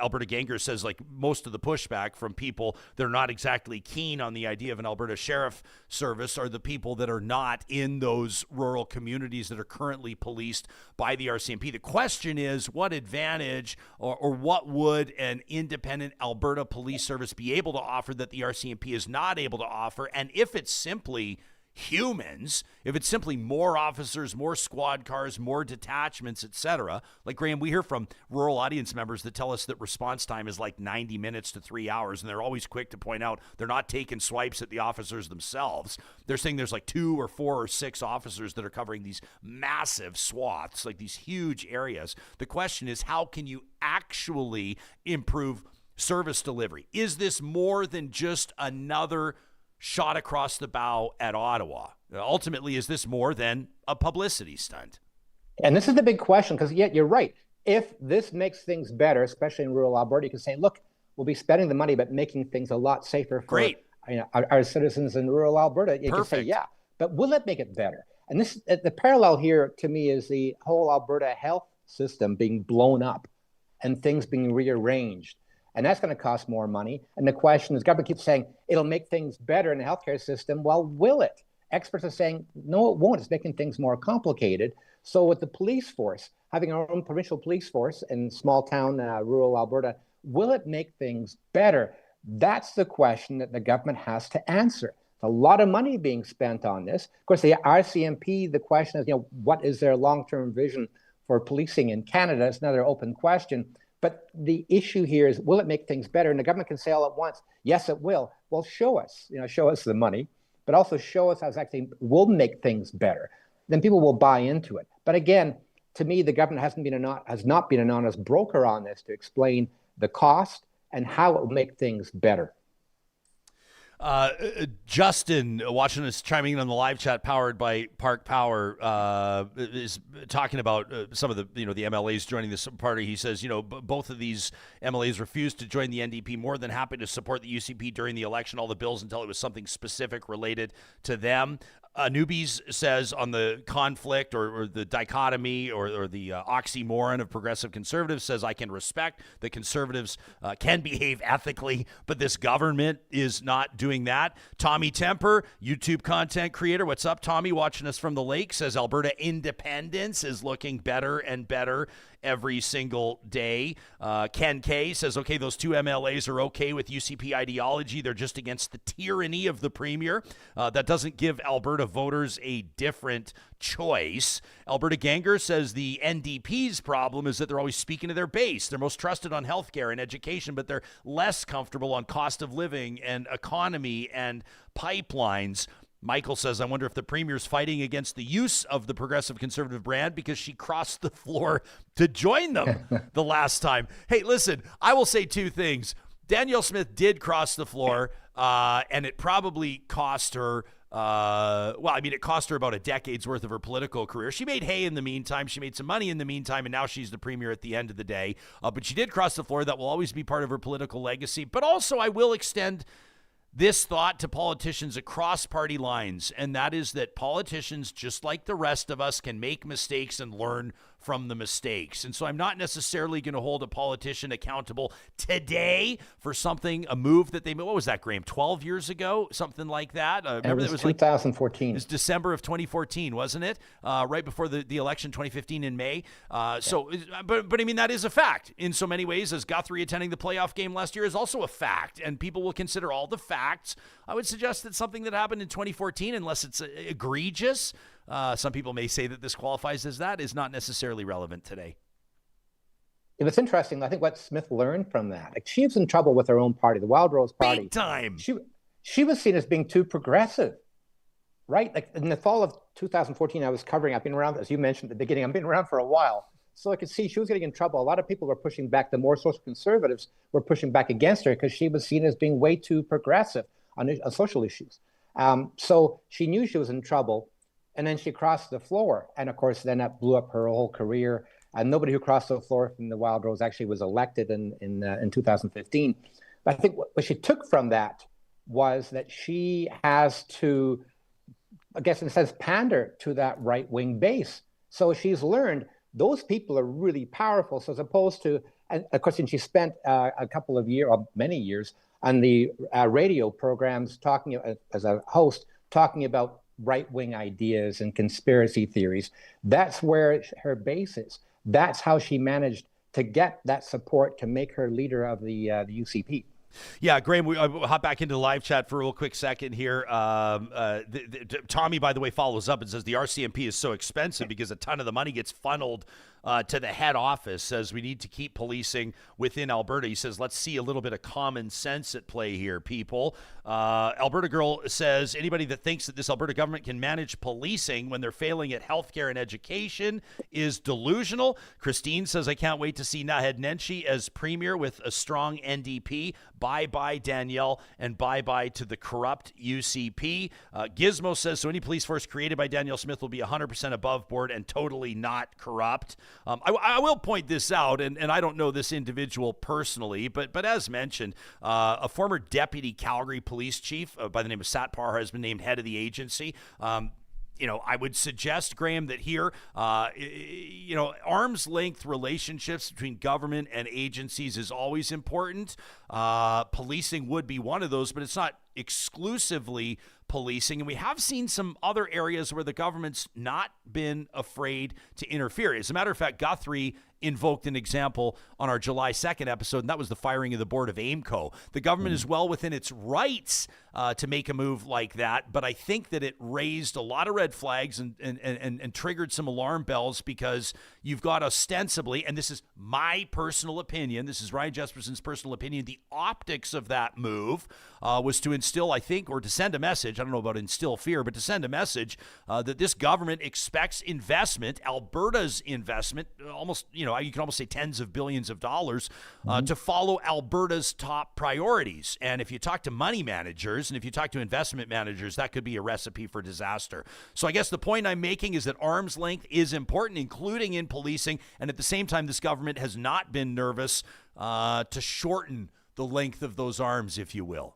Alberta Ganger says, like, most of the pushback from people that are not exactly keen on the idea of an Alberta Sheriff Service are the people that are not in those rural communities that are currently policed by the RCMP. The question is, what advantage or what would an independent Alberta Police Service be able to offer that the RCMP is not able to offer? And if it's simply humans, if it's simply more officers, more squad cars, more detachments, etc. Like, Graham, we hear from rural audience members that tell us that response time is like 90 minutes to 3 hours, and they're always quick to point out they're not taking swipes at the officers themselves. They're saying there's like 2 or 4 or 6 officers that are covering these massive swaths, like these huge areas. The question is, how can you actually improve service delivery? Is this more than just another shot across the bow at Ottawa? Ultimately, is this more than a publicity stunt? And this is the big question, because yet you're right. If this makes things better, especially in rural Alberta, you can say, look, we'll be spending the money, but making things a lot safer for our citizens in rural Alberta. You can say, yeah, but will it make it better? And this, the parallel here to me is the whole Alberta health system being blown up and things being rearranged. And that's going to cost more money. And the question is, government keeps saying it'll make things better in the healthcare system. Well, will it? Experts are saying, no, it won't. It's making things more complicated. So with the police force, having our own provincial police force in small town, rural Alberta, will it make things better? That's the question that the government has to answer. A lot of money being spent on this. Of course, the RCMP, the question is, what is their long-term vision for policing in Canada? It's another open question. But the issue here is, will it make things better? And the government can say all at once, yes, it will. Well, show us the money, but also show us how it actually will make things better. Then people will buy into it. But again, to me, the government has not been an honest broker on this to explain the cost and how it will make things better. Justin, watching us, chiming in on the live chat powered by Park Power, is talking about some of the the MLAs joining this party. He says, both of these MLAs refused to join the NDP, more than happy to support the UCP during the election, all the bills, until it was something specific related to them. Newbies says on the conflict or the dichotomy or the oxymoron of progressive conservatives, says, I can respect that conservatives can behave ethically, but this government is not doing that. Tommy Temper, YouTube content creator. What's up, Tommy? Watching us from the lake, says Alberta independence is looking better and better every single day. Ken K says, okay, those 2 MLAs are okay with UCP ideology. They're just against the tyranny of the premier. That doesn't give Alberta voters a different choice. Alberta Ganger says the NDP's problem is that they're always speaking to their base. They're most trusted on healthcare and education, but they're less comfortable on cost of living and economy and pipelines. Michael says, I wonder if the premier's fighting against the use of the progressive conservative brand because she crossed the floor to join them the last time. Hey, listen, I will say 2 things. Danielle Smith did cross the floor, and it probably cost her, it cost her about a decade's worth of her political career. She made hay in the meantime. She made some money in the meantime, and now she's the premier at the end of the day. But she did cross the floor. That will always be part of her political legacy. But also, I will extend this thought to politicians across party lines, and that is that politicians, just like the rest of us, can make mistakes and learn from the mistakes. And so I'm not necessarily going to hold a politician accountable today for a move that they made. What was that, Graeme? 12 years ago? Something like that? Remember, it was 2014. It was December of 2014, wasn't it? Right before the election, 2015 in May. But I mean, that is a fact in so many ways, as Guthrie attending the playoff game last year is also a fact, and people will consider all the facts. I would suggest that something that happened in 2014, unless it's egregious, some people may say that this qualifies as that, is not necessarily relevant today. It was interesting. I think what Smith learned from that, like, she was in trouble with her own party, the Wild Rose Party. Big time. She was seen as being too progressive, right? Like in the fall of 2014, I've been around, as you mentioned at the beginning, I've been around for a while. So I could see she was getting in trouble. A lot of people were pushing back. The more social conservatives were pushing back against her because she was seen as being way too progressive on social issues. So she knew she was in trouble. And then she crossed the floor. And of course, then that blew up her whole career. and nobody who crossed the floor from the Wild Rose actually was elected in 2015. But I think what she took from that was that she has to, I guess in a sense, pander to that right-wing base. So she's learned those people are really powerful. So as opposed to, and of course, she spent a couple of years, or many years, on the radio programs talking as a host, talking about right-wing ideas and conspiracy theories. That's where her base is. That's how she managed to get that support to make her leader of the UCP. Yeah, Graeme, we'll hop back into the live chat for a real quick second here. Tommy, by the way, follows up and says the RCMP is so expensive because a ton of the money gets funneled to the head office. Says we need to keep policing within Alberta. He says, let's see a little bit of common sense at play here, people. Alberta Girl says, anybody that thinks that this Alberta government can manage policing when they're failing at healthcare and education is delusional. Christine says, I can't wait to see Naheed Nenshi as premier with a strong NDP. Bye-bye, Danielle, and bye-bye to the corrupt UCP. Gizmo says, so any police force created by Danielle Smith will be 100% above board and totally not corrupt. I will point this out, and I don't know this individual personally, but as mentioned, a former deputy Calgary police chief by the name of Satpar has been named head of the agency. I would suggest, Graeme, that here, arm's length relationships between government and agencies is always important. Policing would be one of those, but it's not exclusively policing. And we have seen some other areas where the government's not been afraid to interfere. As a matter of fact, Guthrie invoked an example on our July 2nd episode, and that was the firing of the board of AIMCO. The government is well within its rights to make a move like that, but I think that it raised a lot of red flags and triggered some alarm bells because you've got ostensibly, and this is my personal opinion, this is Ryan Jespersen's personal opinion, the optics of that move was to instill, I think, or to send a message, I don't know about instill fear, but to send a message that this government expects investment, Alberta's investment, almost, you can almost say tens of billions of dollars to follow Alberta's top priorities. And if you talk to money managers and if you talk to investment managers, that could be a recipe for disaster. So I guess the point I'm making is that arm's length is important, including in policing. And at the same time, this government has not been nervous to shorten the length of those arms, if you will.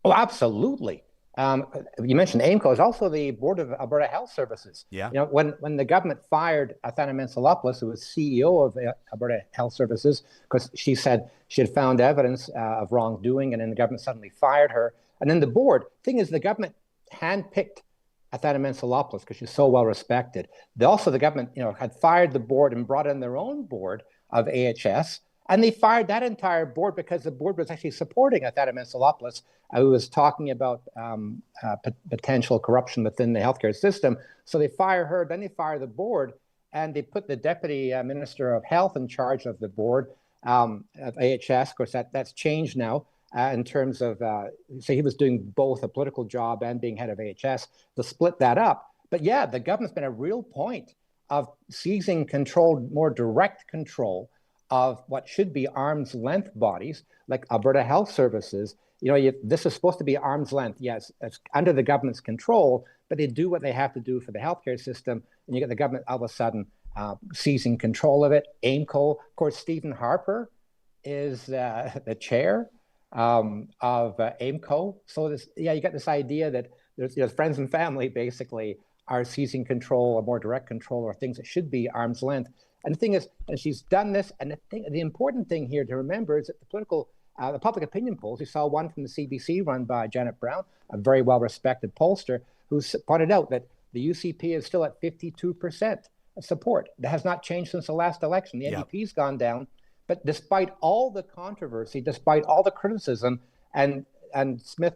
Oh, absolutely. You mentioned AIMCO is also the Board of Alberta Health Services. Yeah. When the government fired Athana Mentzelopoulos, who was CEO of Alberta Health Services, because she said she had found evidence of wrongdoing, and then the government suddenly fired her. And then the board, thing is, the government handpicked Athana Mentzelopoulos because she's so well respected. The government, had fired the board and brought in their own board of AHS. And they fired that entire board because the board was actually supporting Athana Mentzelopoulos, who was talking about potential corruption within the healthcare system. So they fire her, then they fire the board, and they put the deputy minister of health in charge of the board of AHS. Of course, that's changed now in terms of, so he was doing both a political job and being head of AHS to split that up. But yeah, the government's been a real point of seizing control, more direct control of what should be arm's length bodies like Alberta Health Services. This is supposed to be arm's length. Yes, it's under the government's control, but they do what they have to do for the healthcare system. And you get the government all of a sudden seizing control of it. AIMCO, of course, Stephen Harper is the chair of AIMCO. So you get this idea that there's friends and family basically are seizing control or more direct control or things that should be arm's length. And the thing is, and she's done this, and the important thing here to remember is that the public opinion polls, you saw one from the CBC run by Janet Brown, a very well-respected pollster, who pointed out that the UCP is still at 52% of support. That has not changed since the last election. The NDP's gone down, but despite all the controversy, despite all the criticism, and Smith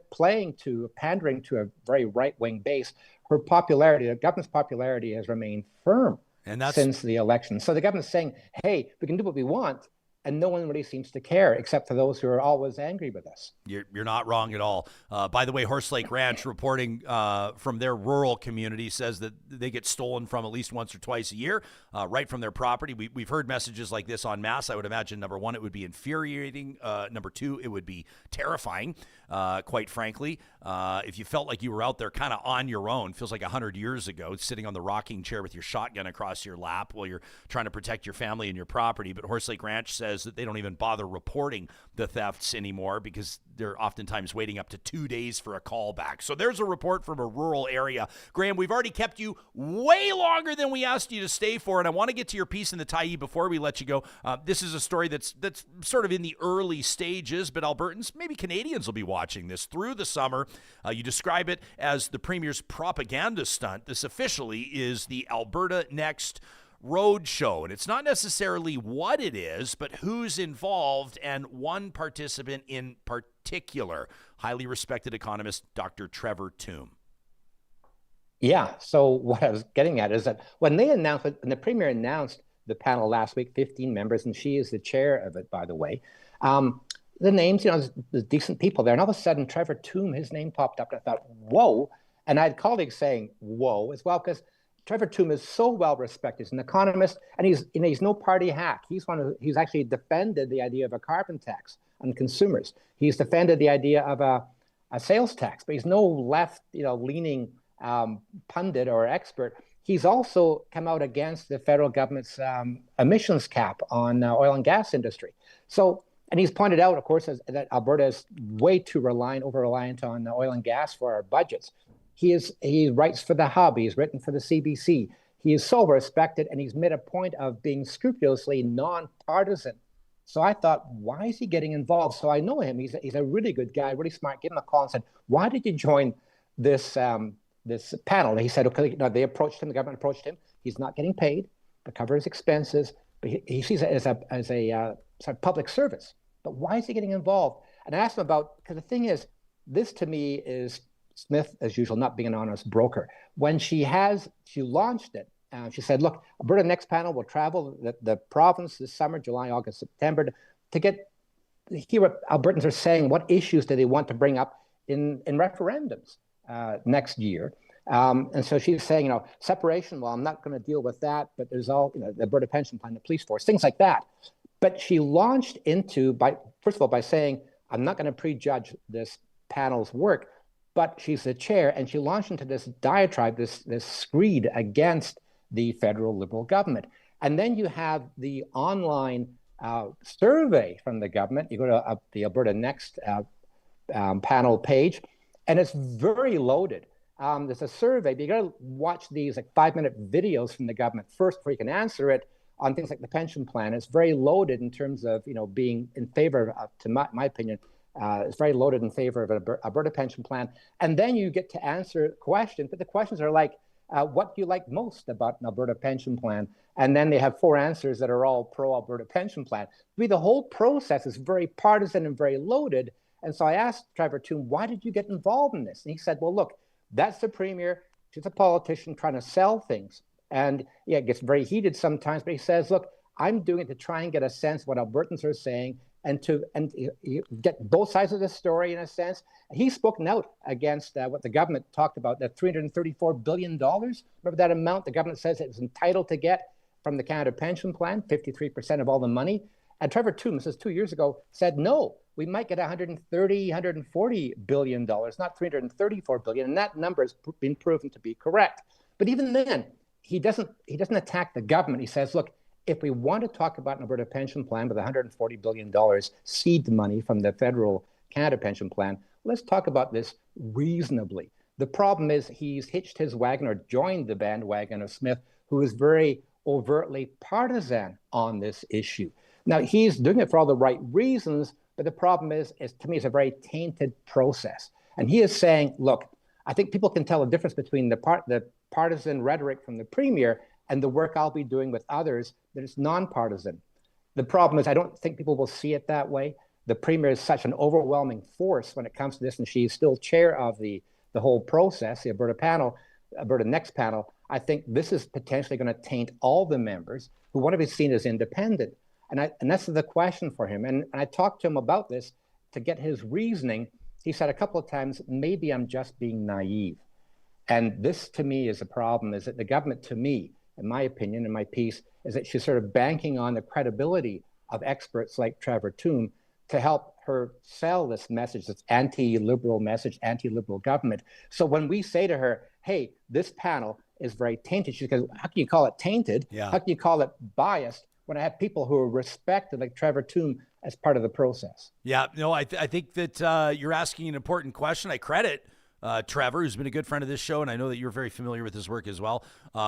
pandering to a very right-wing base, her popularity, the government's popularity has remained firm since the election. So the government's saying, hey, we can do what we want, and no one really seems to care, except for those who are always angry with us. You're not wrong at all. By the way, Horse Lake Ranch reporting from their rural community says that they get stolen from at least once or twice a year, right from their property. We've heard messages like this en masse. I would imagine, number one, it would be infuriating. Number two, it would be terrifying. quite frankly. If you felt like you were out there kind of on your own, feels like 100 years ago, sitting on the rocking chair with your shotgun across your lap while you're trying to protect your family and your property. But Horse Lake Ranch says that they don't even bother reporting the thefts anymore because they're oftentimes waiting up to 2 days for a call back. So there's a report from a rural area. Graham, we've already kept you way longer than we asked you to stay for, and I want to get to your piece in the Tyee before we let you go. This is a story that's sort of in the early stages, but Albertans, maybe Canadians, will be watching this through the summer. You describe it as the Premier's propaganda stunt. This officially is the Alberta Next Roadshow, and it's not necessarily what it is, but who's involved, and one participant in particular, highly respected economist Dr. Trevor Tombe. Yeah, so what I was getting at is that when the Premier announced the panel last week, 15 members, and she is the chair of it, by the way, the names, there's decent people there, and all of a sudden Trevor Tombe, his name popped up, and I thought, whoa, and I had colleagues saying, whoa, as well, because Trevor Tombe is so well respected. He's an economist, and he's no party hack. He's actually defended the idea of a carbon tax on consumers. He's defended the idea of a sales tax, but he's no left, leaning pundit or expert. He's also come out against the federal government's emissions cap on oil and gas industry. So, and he's pointed out, of course, that Alberta is way too over-reliant on oil and gas for our budgets. He writes for The Hub. He's written for the CBC. He is so respected, and he's made a point of being scrupulously nonpartisan. So I thought, why is he getting involved? So I know him. He's a really good guy, really smart. Give him a call and said, why did you join this this panel? And he said, okay, they approached him. The government approached him. He's not getting paid to cover his expenses, but he sees it as a public service. But why is he getting involved? And I asked him because the thing is, this to me is Smith, as usual, not being an honest broker. When she launched it, she said, look, Alberta Next panel will travel the province this summer, July, August, September, to hear what Albertans are saying, what issues do they want to bring up in referendums next year. And so she's saying, separation, well, I'm not going to deal with that, but there's all, the Alberta pension plan, the police force, things like that. But she launched first of all, by saying, I'm not going to prejudge this panel's work, but she's the chair, and she launched into this diatribe, this screed against the federal Liberal government. And then you have the online survey from the government. You go to the Alberta Next panel page, and it's very loaded. There's a survey, but you got to watch these 5-minute videos from the government first before you can answer it on things like the pension plan. It's very loaded in terms of being in favor of, to my opinion, it's very loaded in favor of an Alberta pension plan. And then you get to answer questions, but the questions are like, what do you like most about an Alberta pension plan? And then they have 4 answers that are all pro-Alberta pension plan. The whole process is very partisan and very loaded. And so I asked Trevor Tombe, why did you get involved in this? And he said, well, look, that's the Premier. She's a politician trying to sell things. And yeah, it gets very heated sometimes, but he says, look, I'm doing it to try and get a sense of what Albertans are saying and get both sides of the story in a sense. He's spoken out against what the government talked about, that $334 billion. Remember that amount the government says it was entitled to get from the Canada Pension Plan, 53% of all the money. And Trevor Tombe, this is 2 years ago, said, no, we might get $140 billion, not $334 billion. And that number has been proven to be correct. But even then, he doesn't attack the government. He says, look, if we want to talk about an Alberta pension plan with $140 billion seed money from the federal Canada Pension Plan, let's talk about this reasonably. The problem is he's hitched his wagon or joined the bandwagon of Smith, who is very overtly partisan on this issue. Now, he's doing it for all the right reasons, but the problem is to me, it's a very tainted process. And he is saying, look, I think people can tell a difference between the partisan rhetoric from the Premier and the work I'll be doing with others that is nonpartisan. The problem is I don't think people will see it that way. The Premier is such an overwhelming force when it comes to this, and she's still chair of the whole process, the Alberta Next panel. I think this is potentially going to taint all the members who want to be seen as independent. And that's the question for him. And I talked to him about this to get his reasoning. He said a couple of times, maybe I'm just being naive. And this to me is a problem, is that the government, to me, in my opinion, in my piece, is that she's sort of banking on the credibility of experts like Trevor Tombe to help her sell this message, this anti-liberal message, anti-liberal government. So when we say to her, hey, this panel is very tainted, she goes, how can you call it tainted? Yeah. How can you call it biased when I have people who are respected like Trevor Tombe as part of the process? Yeah, no, I think that you're asking an important question. I credit Trevor, who's been a good friend of this show, and I know that you're very familiar with his work as well,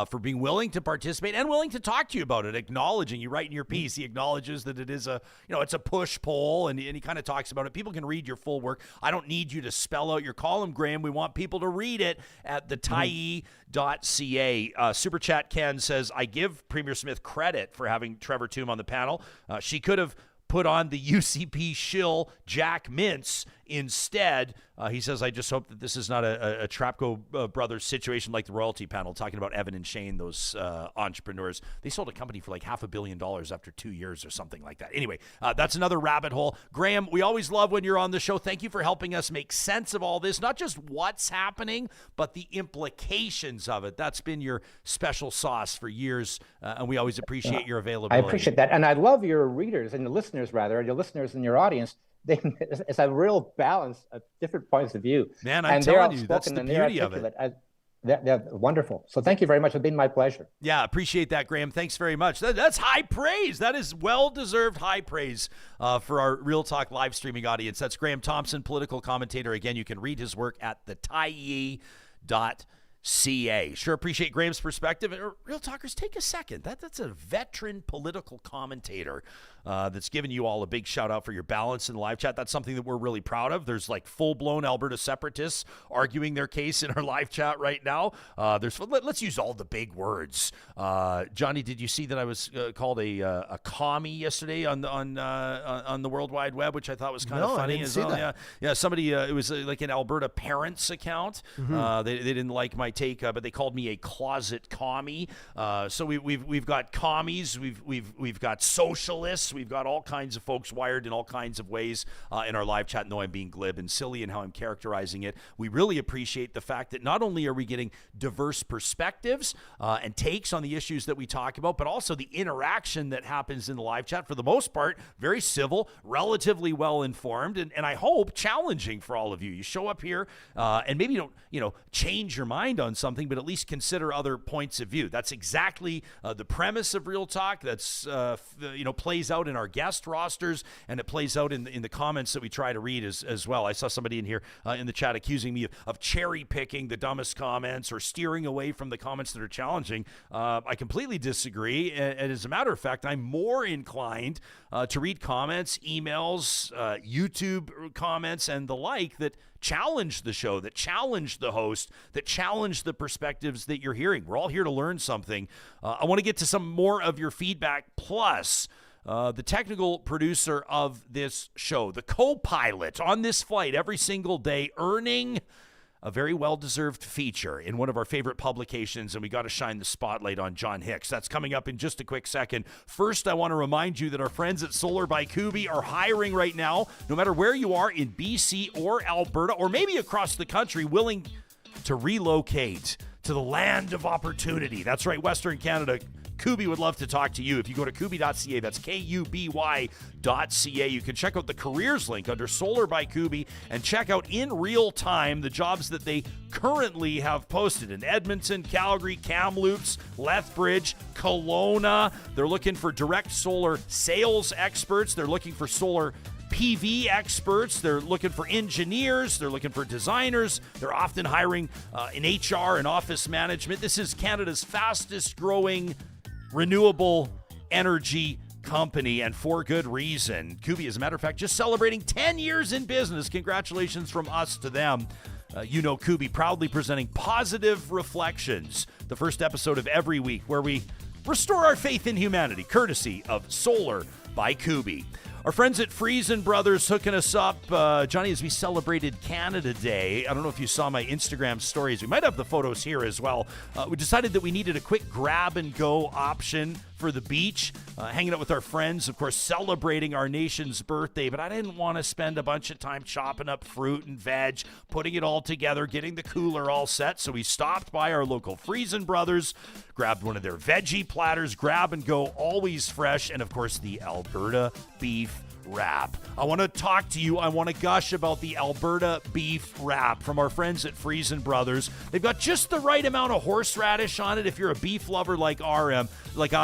for being willing to participate and willing to talk to you about it, acknowledging, you write in your piece, he acknowledges that it is it's a push-pull, and he kind of talks about it. People can read your full work. I don't need you to spell out your column, Graham. We want people to read it at thetie.ca. Super Chat Ken says, I give Premier Smith credit for having Trevor Tombe on the panel. She could have put on the UCP shill Jack Mintz instead. He says, I just hope that this is not a Trapco Brothers situation like the royalty panel, talking about Evan and Shane, those entrepreneurs. They sold a company for like $500 million after 2 years or something like that. Anyway, that's another rabbit hole. Graham, we always love when you're on the show. Thank you for helping us make sense of all this, not just what's happening, but the implications of it. That's been your special sauce for years, and we always appreciate your availability. I appreciate that. And I love your readers and your listeners, your listeners in your audience. It's a real balance of different points of view. Man, I'm telling you, that's the beauty of it. They're wonderful. So thank you very much. It's been my pleasure. Yeah, appreciate that, Graham. Thanks very much. That's high praise. That is well-deserved high praise for our Real Talk live streaming audience. That's Graeme Thompson, political commentator. Again, you can read his work at thetie.ca. Sure appreciate Graham's perspective. Real Talkers, take a second. That's a veteran political commentator that's giving you all a big shout out for your balance in the live chat. That's something that we're really proud of. There's like full-blown Alberta separatists arguing their case in our live chat right now. Let's use all the big words. Johnny, did you see that I was called a commie yesterday on the World Wide Web, which I thought was kind of funny. I didn't see that. Yeah. Somebody, it was like an Alberta parents account. Mm-hmm. They didn't like my take, but they called me a closet commie. So we've got commies, we've got socialists, we've got all kinds of folks wired in all kinds of ways in our live chat. No, I'm being glib and silly in how I'm characterizing it. We really appreciate the fact that not only are we getting diverse perspectives and takes on the issues that we talk about, but also the interaction that happens in the live chat. For the most part, very civil, relatively well informed, and I hope challenging for all of you. You show up here and maybe you don't change your mind on something, but at least consider other points of view. That's exactly the premise of Real Talk. That's plays out in our guest rosters, and it plays out in the comments that we try to read as well. I saw somebody in here in the chat accusing me of cherry picking the dumbest comments or steering away from the comments that are challenging. I completely disagree, and as a matter of fact, I'm more inclined to read comments, emails, YouTube comments, and the like that challenge the show, that challenge the host, that challenge the perspectives that you're hearing. We're all here to learn something. I want to get to some more of your feedback, plus the technical producer of this show, the co-pilot on this flight every single day, earning a very well-deserved feature in one of our favorite publications, and we got to shine the spotlight on John Hicks. That's coming up in just a quick second. First, I want to remind you that our friends at Solar by Kuby are hiring right now, no matter where you are in BC or Alberta, or maybe across the country, willing to relocate to the land of opportunity. That's right, Western Canada. Kuby would love to talk to you. If you go to kuby.ca, that's kuby.ca, you can check out the careers link under Solar by Kuby and check out in real time the jobs that they currently have posted in Edmonton, Calgary, Kamloops, Lethbridge, Kelowna. They're looking for direct solar sales experts. They're looking for solar PV experts. They're looking for engineers. They're looking for designers. They're often hiring in HR and office management. This is Canada's fastest growing renewable energy company, and for good reason. Kuby, as a matter of fact, just celebrating 10 years in business. Congratulations from us to them. Kuby proudly presenting Positive Reflections, the first episode of every week where we restore our faith in humanity, courtesy of Solar by Kuby. Our friends at Friesen Brothers hooking us up. Johnny, as we celebrated Canada Day, I don't know if you saw my Instagram stories. We might have the photos here as well. We decided that we needed a quick grab-and-go option for the beach, hanging out with our friends, of course, celebrating our nation's birthday. But I didn't want to spend a bunch of time chopping up fruit and veg, putting it all together, getting the cooler all set. So we stopped by our local Friesen Brothers, grabbed one of their veggie platters, grab and go, always fresh, and of course the Alberta beef wrap. I want to talk to you. I want to gush about the Alberta beef wrap from our friends at Friesen Brothers. They've got just the right amount of horseradish on it. If you're a beef lover like I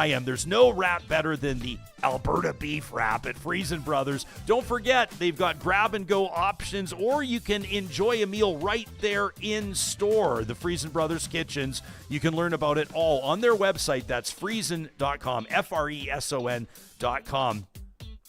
am, there's no wrap better than the Alberta beef wrap at Friesen Brothers. Don't forget, they've got grab-and-go options, or you can enjoy a meal right there in store. The Friesen Brothers Kitchens, you can learn about it all on their website. That's friesen.com, Freson.com.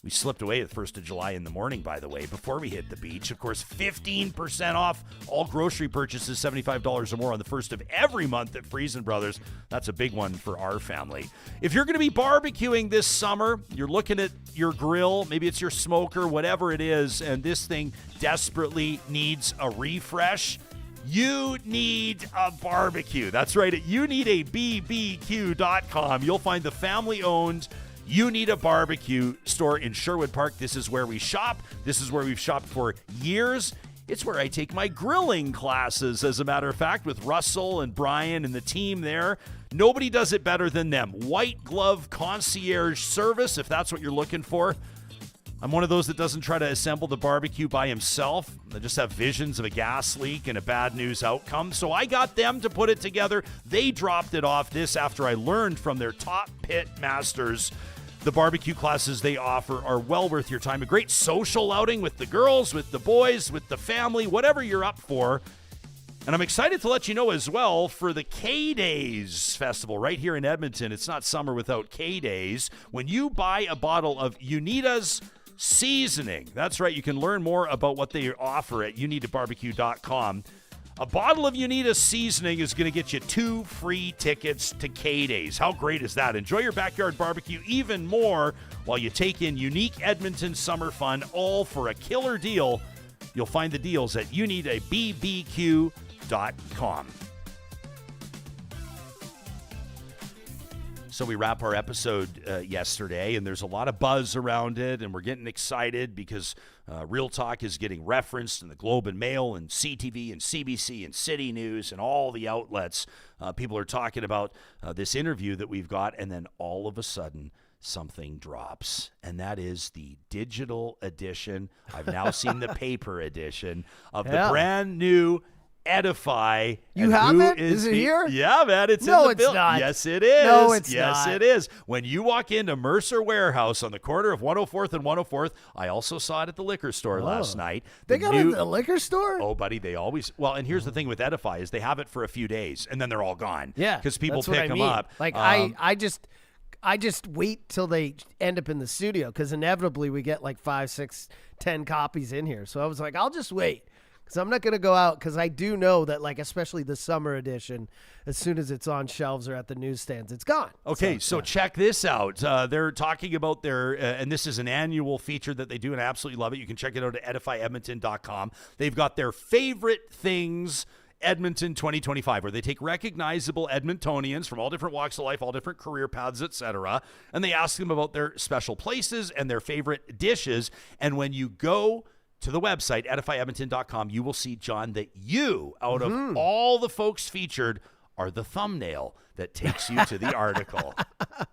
We slipped away at the 1st of July in the morning, by the way, before we hit the beach. Of course, 15% off all grocery purchases, $75 or more on the 1st of every month at Friesen Brothers. That's a big one for our family. If you're going to be barbecuing this summer, you're looking at your grill, maybe it's your smoker, whatever it is, and this thing desperately needs a refresh, you need a barbecue. That's right, at youneedabbq.com. You'll find the family-owned You Need a Barbecue store in Sherwood Park. This is where we shop. This is where we've shopped for years. It's where I take my grilling classes, as a matter of fact, with Russell and Brian and the team there. Nobody does it better than them. White glove concierge service, if that's what you're looking for. I'm one of those that doesn't try to assemble the barbecue by himself. I just have visions of a gas leak and a bad news outcome. So I got them to put it together. They dropped it off this after I learned from their top pit masters. The barbecue classes they offer are well worth your time. A great social outing with the girls, with the boys, with the family, whatever you're up for. And I'm excited to let you know as well for the K-Days Festival right here in Edmonton. It's not summer without K-Days. When you buy a bottle of Unitas seasoning, that's right, you can learn more about what they offer at youneedabbq.com. A bottle of Unitas seasoning is going to get you 2 free tickets to K-Days. How great is that? Enjoy your backyard barbecue even more while you take in unique Edmonton summer fun, all for a killer deal. You'll find the deals at youneedabbq.com. So we wrap our episode yesterday, and there's a lot of buzz around it, and we're getting excited because Real Talk is getting referenced in the Globe and Mail and CTV and CBC and City News and all the outlets. People are talking about this interview that we've got, and then all of a sudden something drops, and that is the digital edition. I've now seen the paper edition of the brand new Edify. You have it? Is it here? Yeah, man. It's no, in the it's building. not. Yes, it is. No, it's yes, not. It is. When you walk into Mercer Warehouse on the corner of 104th and 104th, I also saw it at the liquor store last night. They got it at the liquor store? Oh, buddy, they always. Well, and here's the thing with Edify is they have it for a few days, and then they're all gone. Yeah, because people that's what pick I them mean. up. Like I just wait till they end up in the studio because inevitably we get like 5, 6, 10 copies in here. So I was like, I'll just wait. Because I'm not going to go out, because I do know that, like, especially the summer edition, as soon as it's on shelves or at the newsstands, it's gone. Okay, so check this out. They're talking about their, and this is an annual feature that they do, and I absolutely love it. You can check it out at edifyedmonton.com. They've got their favorite things Edmonton 2025, where they take recognizable Edmontonians from all different walks of life, all different career paths, etc., and they ask them about their special places and their favorite dishes. And when you go to the website, edifyedmonton.com, you will see, John, that you, out of all the folks featured, are the thumbnail that takes you to the article.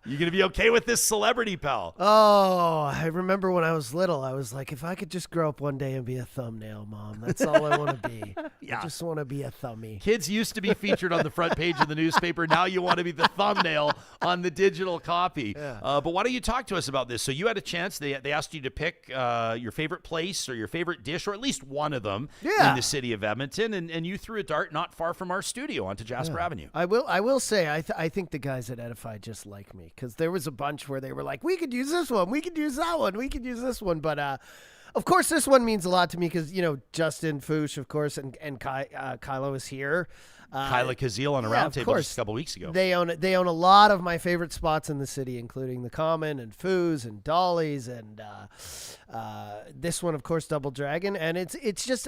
You going to be okay with this celebrity, pal? Oh, I remember when I was little, I was like, if I could just grow up one day and be a thumbnail, Mom, that's all I want to be. Yeah. I just want to be a thumbie. Kids used to be featured on the front page of the newspaper. Now you want to be the thumbnail on the digital copy. Yeah. But why don't you talk to us about this? So you had a chance. They asked you to pick your favorite place or your favorite dish, or at least one of them in the city of Edmonton, and you threw a dart not far from our studio onto Jasper Avenue. I will say, I think the guys at Edify just like me, because there was a bunch where they were like, we could use this one, we could use that one, we could use this one. But of course, this one means a lot to me because, you know, Justin Fouche, of course, and Kylo is here. Kyla Kazil on a roundtable just a couple weeks ago. They own a lot of my favorite spots in the city, including the Common and Foos and Dolly's and this one, of course, Double Dragon. And it's just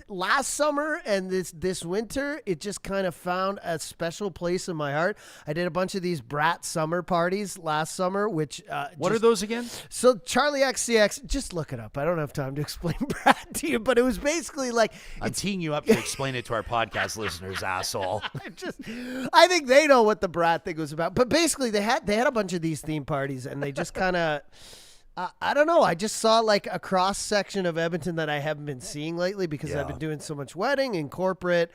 last summer and this winter, it just kind of found a special place in my heart. I did a bunch of these Brat summer parties last summer, which what are those again? So Charlie XCX, just look it up. I don't have time to explain Brat to you, but it was basically like I'm teeing you up to explain it to our podcast listeners, asshole. I think they know what the Brat thing was about. But basically, they had a bunch of these theme parties, and they just kind of I don't know. I just saw like a cross section of Edmonton that I haven't been seeing lately because I've been doing so much wedding and corporate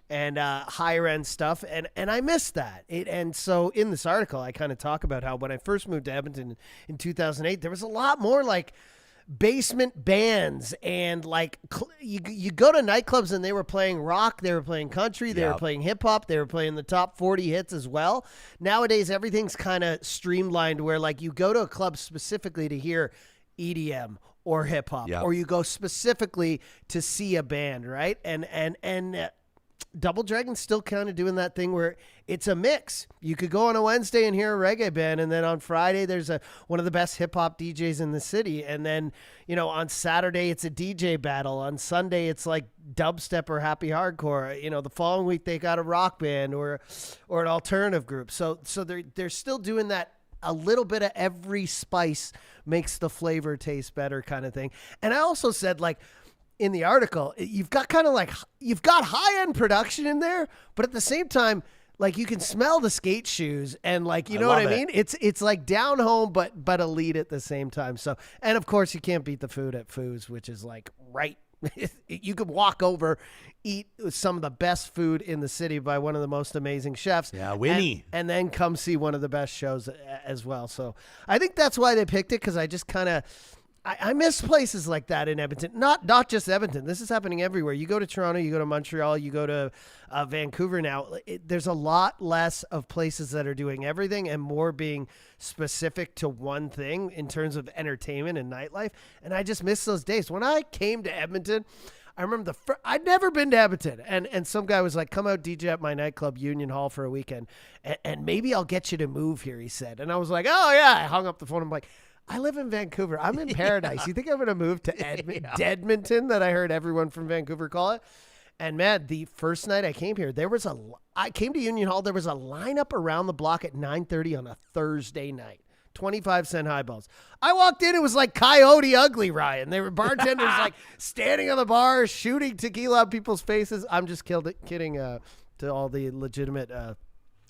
and higher end stuff, and I missed that. And so in this article, I kind of talk about how when I first moved to Edmonton in 2008, there was a lot more like basement bands and like you go to nightclubs and they were playing rock, they were playing country, they were playing hip hop, they were playing the top 40 hits as well. Nowadays everything's kind of streamlined where like you go to a club specifically to hear EDM or hip hop or you go specifically to see a band, right? And Double Dragon's still kind of doing that thing where it's a mix. You could go on a Wednesday and hear a reggae band, and then on Friday there's one of the best hip-hop DJs in the city, and then, you know, on Saturday it's a DJ battle. On Sunday it's like dubstep or happy hardcore. You know, the following week they got a rock band or an alternative group. So they're still doing that. A little bit of every spice makes the flavor taste better kind of thing. And I also said, like, in the article, you've got high-end production in there, but at the same time, like, you can smell the skate shoes and, like, you know what I mean? It's like down home, but elite at the same time. So, and of course you can't beat the food at Foos, which is like right. You could walk over, eat some of the best food in the city by one of the most amazing chefs. Yeah, Winnie. And then come see one of the best shows as well. So I think that's why they picked it, because I just kind of, I miss places like that in Edmonton. Not just Edmonton. This is happening everywhere. You go to Toronto, you go to Montreal, you go to Vancouver now. There's a lot less of places that are doing everything and more being specific to one thing in terms of entertainment and nightlife. And I just miss those days. When I came to Edmonton, I remember I'd never been to Edmonton. And some guy was like, come out DJ at my nightclub, Union Hall, for a weekend. And maybe I'll get you to move here, he said. And I was like, oh, yeah. I hung up the phone. I'm like, I live in Vancouver. I'm in paradise. You think I'm going to move to Edmonton, that I heard everyone from Vancouver call it? And man, the first night I came here, I came to Union Hall. There was a lineup around the block at 9:30 on a Thursday night. 25-cent highballs. I walked in, it was like Coyote Ugly, Ryan. They were bartenders like standing on the bar, shooting tequila on people's faces. I'm just kidding to all the legitimate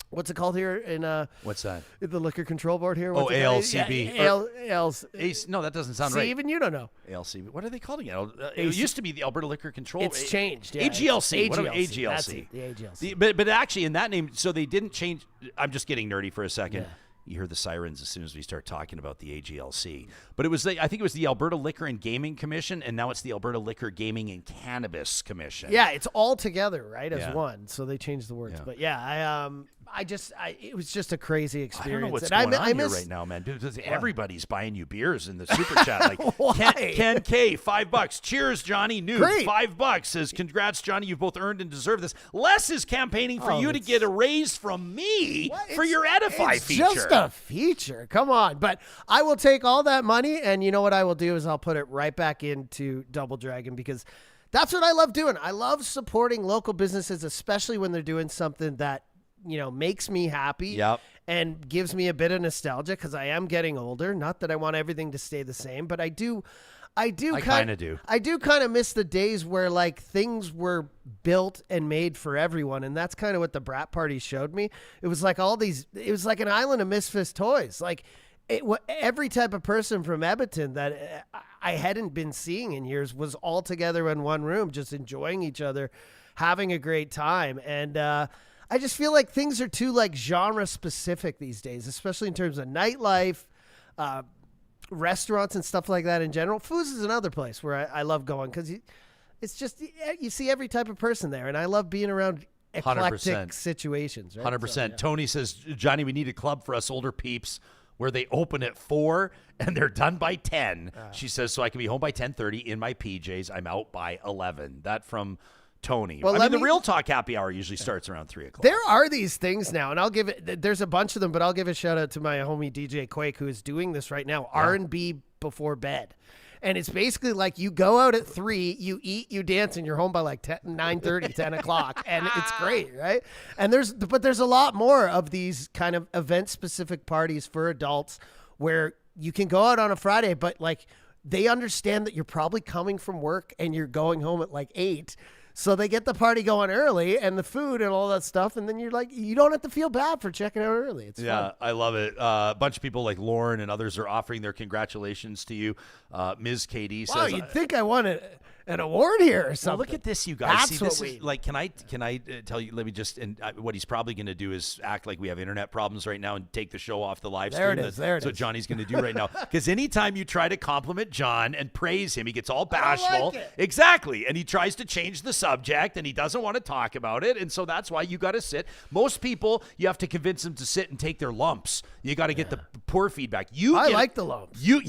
what's it called here in what's that? The Liquor Control Board here. What's ALCB. No, that doesn't sound right. See, even you don't know. ALCB. What are they calling it? It used to be the Alberta Liquor Control. It's changed. Yeah. AGLC. What about AGLC? AGLC? That's it, the AGLC. But actually, in that name, so they didn't change. I'm just getting nerdy for a second. Yeah. You hear the sirens as soon as we start talking about the AGLC. But it was I think it was the Alberta Liquor and Gaming Commission, and now it's the Alberta Liquor, Gaming, and Cannabis Commission. Yeah, it's all together, right, as one. So they changed the words. Yeah. But yeah, it was just a crazy experience. I don't know what's going on here right now, man. Dude, everybody's buying you beers in the super chat. Like Ken K, $5. Cheers, Johnny. Noob, $5 says, congrats, Johnny. You've both earned and deserve this. Les is campaigning for you to get a raise from me for your Edify feature. Just a feature. Come on. But I will take all that money, and you know what I will do is I'll put it right back into Double Dragon, because that's what I love doing. I love supporting local businesses, especially when they're doing something that, you know, makes me happy and gives me a bit of nostalgia, because I am getting older. Not that I want everything to stay the same, but I kind of miss the days where like things were built and made for everyone. And that's kind of what the Brat Party showed me. It was like it was like an island of misfits toys. Like every type of person from Edmonton that I hadn't been seeing in years was all together in one room, just enjoying each other, having a great time. And, I just feel like things are too like genre specific these days, especially in terms of nightlife, restaurants and stuff like that in general. Foos is another place where I love going, because it's just, you see every type of person there, and I love being around eclectic 100%. Situations. Right? 100%. So, yeah. Tony says, Johnny, we need a club for us older peeps where they open at 4 and they're done by 10. She says, so I can be home by 10:30 in my PJs. I'm out by 11. That from Tony. Well, the Real Talk happy hour usually starts around 3 o'clock. There are these things now, and there's a bunch of them, but I'll give a shout out to my homie DJ Quake, who is doing this right now. Yeah. R&B before bed. And it's basically like you go out at 3, you eat, you dance, and you're home by like 9:30, 10 o'clock. And it's great, right? And there's a lot more of these kind of event-specific parties for adults where you can go out on a Friday, but like they understand that you're probably coming from work and you're going home at like 8. So they get the party going early and the food and all that stuff. And then you're like, you don't have to feel bad for checking out early. It's fun. I love it. A bunch of people like Lauren and others are offering their congratulations to you. Ms. KD says, Wow, you'd think I won an award here or something. Well, look at this, you guys. That's See, this what is like, can I tell you, let me just, and what he's probably going to do is act like we have internet problems right now and take the show off the live There stream. it is, there it That's what is. Johnny's going to do right now. Because anytime you try to compliment John and praise him, he gets all bashful. like it. Exactly. And he tries to change the subject and he doesn't want to talk about it. And so that's why you got to sit. Most people, you have to convince them to sit and take their lumps. You got to get the poor feedback. I like the lumps. You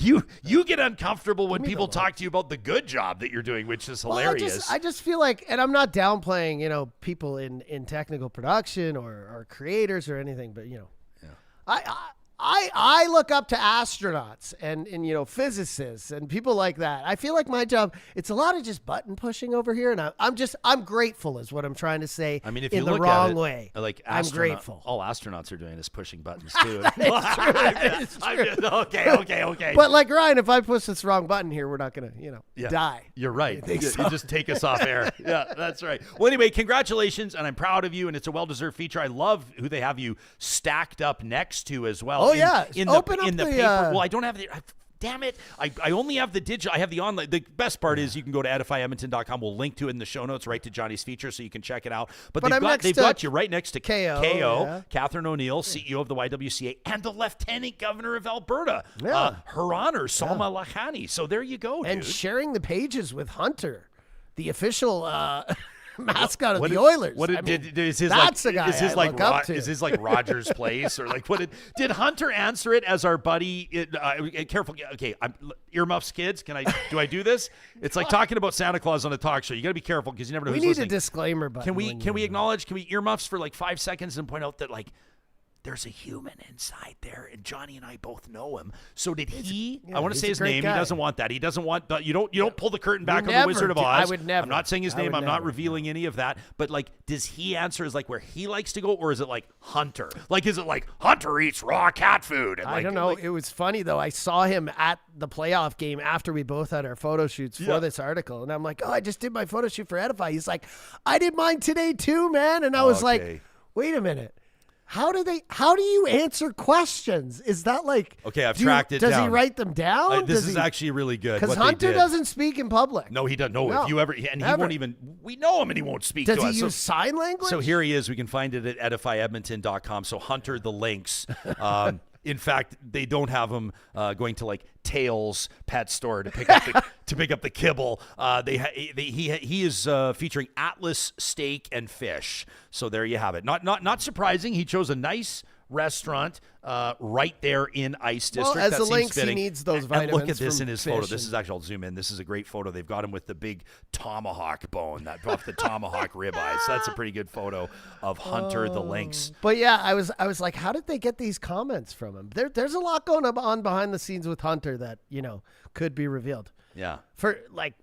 get uncomfortable when me people the talk to you about the good job that you're doing, which is hilarious. I just feel like, and I'm not downplaying, people in technical production or creators or anything, but I look up to astronauts and physicists and people like that. I feel like my job, it's a lot of just button pushing over here, and I'm grateful is what I'm trying to say. I mean, if in you the look wrong at it, way, like I'm grateful. All astronauts are doing is pushing buttons too. It's true. Okay. But like Ryan, if I push this wrong button here, we're not gonna, die. You're right. think You so. just take us off air. Yeah, that's right. Well, anyway, congratulations, and I'm proud of you, and it's a well-deserved feature. I love who they have you stacked up next to as well. Oh, yeah. Open up in the the, paper. Well, I don't have the. Damn it. I only have the digital. I have the online. The best part is you can go to edifyedmonton.com. We'll link to it in the show notes right to Johnny's feature so you can check it out. But they've got you right next to KO, yeah. Catherine O'Neill, CEO of the YWCA, and the Lieutenant Governor of Alberta. Yeah. Her honor, Salma Lakhani. So there you go, And dude. sharing the pages with Hunter, the official mascot of the Oilers. Is his that's like, the guy is his I like look up to. Is his like Rogers Place or like what did Hunter answer it as our buddy? Careful, okay. Earmuffs, kids. Do I do this? It's like talking about Santa Claus on a talk show. You got to be careful because you never know We who's need listening. a disclaimer button. Can we acknowledge? Can we earmuffs for like 5 seconds and point out that like there's a human inside there, and Johnny and I both know him. So did he? I want to say his name. guy. He doesn't want that. He doesn't want. You don't pull the curtain back on never the Wizard of do. Oz. I would never. I'm not saying his I name. would I'm not never. revealing any of that. But like, does he answer as like where he likes to go, or is it like Hunter? Like, is it like Hunter eats raw cat food? And I like, don't know. like- It was funny though. I saw him at the playoff game after we both had our photo shoots for this article, and I'm like, "Oh, I just did my photo shoot for Edify." He's like, "I did mine today too, man." And I was Okay. like, "Wait a minute. How do you answer questions? Is that like Okay, I've tracked it Does down. he write them down? This is actually really good. because what they Hunter did. doesn't speak in public. No, he doesn't. No, No, if you ever, and he ever. won't even. We know him, and he won't speak Does to he us. use sign language? So here he is. We can find it at edifyedmonton.com. So Hunter the Lynx. In fact, they don't have him going to like Tails Pet Store to pick up the kibble. He is featuring Atlas Steak and Fish. So there you have it. Not surprising. He chose a nice restaurant right there in Ice District. Well, as That a seems lynx, he fitting. needs those And vitamins. look at this from in his photo. fish This is actually, I'll zoom in. This is a great photo. They've got him with the big tomahawk bone that off the tomahawk ribeye. So that's a pretty good photo of Hunter the Lynx. But yeah, I was like, how did they get these comments from him? There's a lot going on behind the scenes with Hunter that could be revealed. Yeah. For like,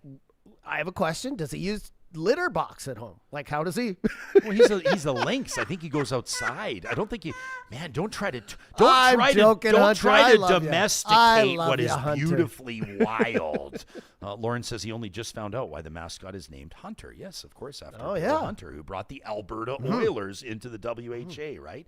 I have a question. Does he use litter box at home? Like, how does he? Well, he's a lynx. I think he goes outside. I don't think don't try to I'm joking, Hunter. I love ya. I domesticate love what ya, is Hunter. beautifully wild. Lauren says he only just found out why the mascot is named Hunter. Yes, of course, after Bill Hunter, who brought the Alberta Oilers into the WHA, right?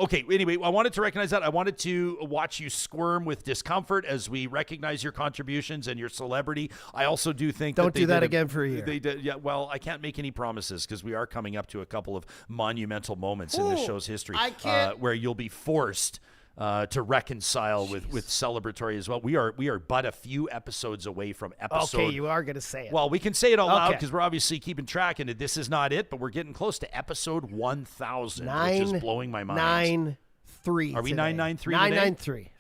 Okay, anyway, I wanted to recognize that. I wanted to watch you squirm with discomfort as we recognize your contributions and your celebrity. I also do think Don't they do that did again for a year. They did, yeah. Well, I can't make any promises because we are coming up to a couple of monumental moments in this show's history I can't- where you'll be forced to reconcile with celebratory as well. We are but a few episodes away from episode. Okay, you are gonna say it. Well, we can say it out loud Okay. because we're obviously keeping track, and this is not it, but we're getting close to episode 1,000, which is blowing my mind. 993. Are we 993 today? 993.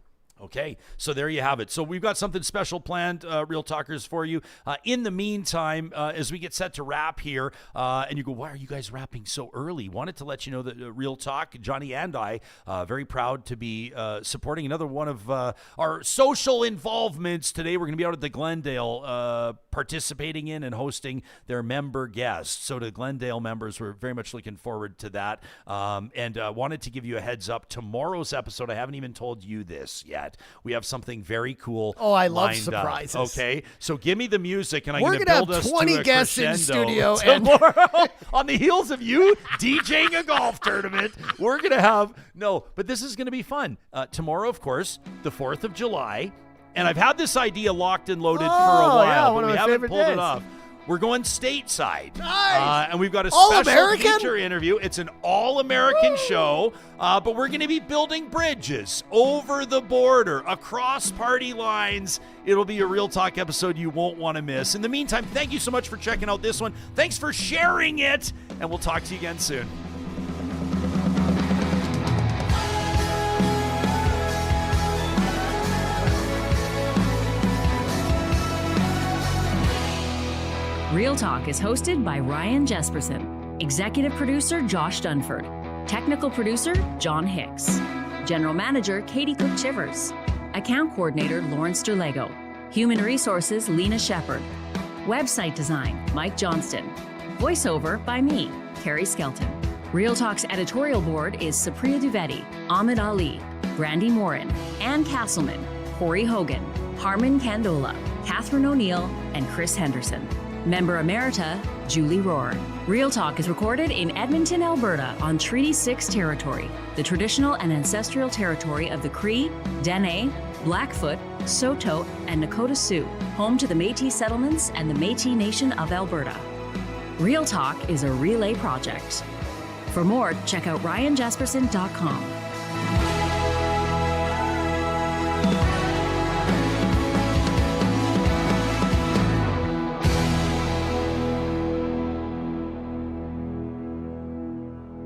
Okay, so there you have it. So we've got something special planned, Real Talkers, for you. In the meantime, as we get set to wrap here, and you go, why are you guys wrapping so early? Wanted to let you know that Real Talk, Johnny and I, very proud to be supporting another one of our social involvements. Today we're going to be out at the Glendale participating in and hosting their member guests. So to Glendale members, we're very much looking forward to that. And wanted to give you a heads up. Tomorrow's episode, I haven't even told you this yet. that. We have something very cool. Oh, I love lined surprises. Up, okay, so give me the music, and I'm We're going to gonna build have us 20 to a guests in crescendo studio and- tomorrow. On the heels of you DJing a golf tournament, we're going to have but this is going to be fun. Tomorrow, of course, the 4th of July, and I've had this idea locked and loaded for a while, yeah, but one of we my haven't favorite pulled days. it off. We're going stateside. Nice. And we've got a All special American? feature interview. It's an all-American show, but we're going to be building bridges over the border, across party lines. It'll be a Real Talk episode you won't want to miss. In the meantime, thank you so much for checking out this one. Thanks for sharing it, and we'll talk to you again soon. Real Talk is hosted by Ryan Jespersen, executive producer Josh Dunford, technical producer John Hicks, general manager Katie Cook-Chivers, account coordinator Lawrence Derlego, human resources Lena Shepard, website design Mike Johnston, voiceover by me, Carrie Skelton. Real Talk's editorial board is Supriya Dwivedi, Ahmed Ali, Brandy Morin, Ann Castleman, Corey Hogan, Harman Candola, Catherine O'Neill, and Chris Henderson. Member Emerita, Julie Rohr. Real Talk is recorded in Edmonton, Alberta on Treaty 6 territory, the traditional and ancestral territory of the Cree, Dene, Blackfoot, Saulteaux, and Nakota Sioux, home to the Métis settlements and the Métis Nation of Alberta. Real Talk is a relay project. For more, check out ryanjespersen.com.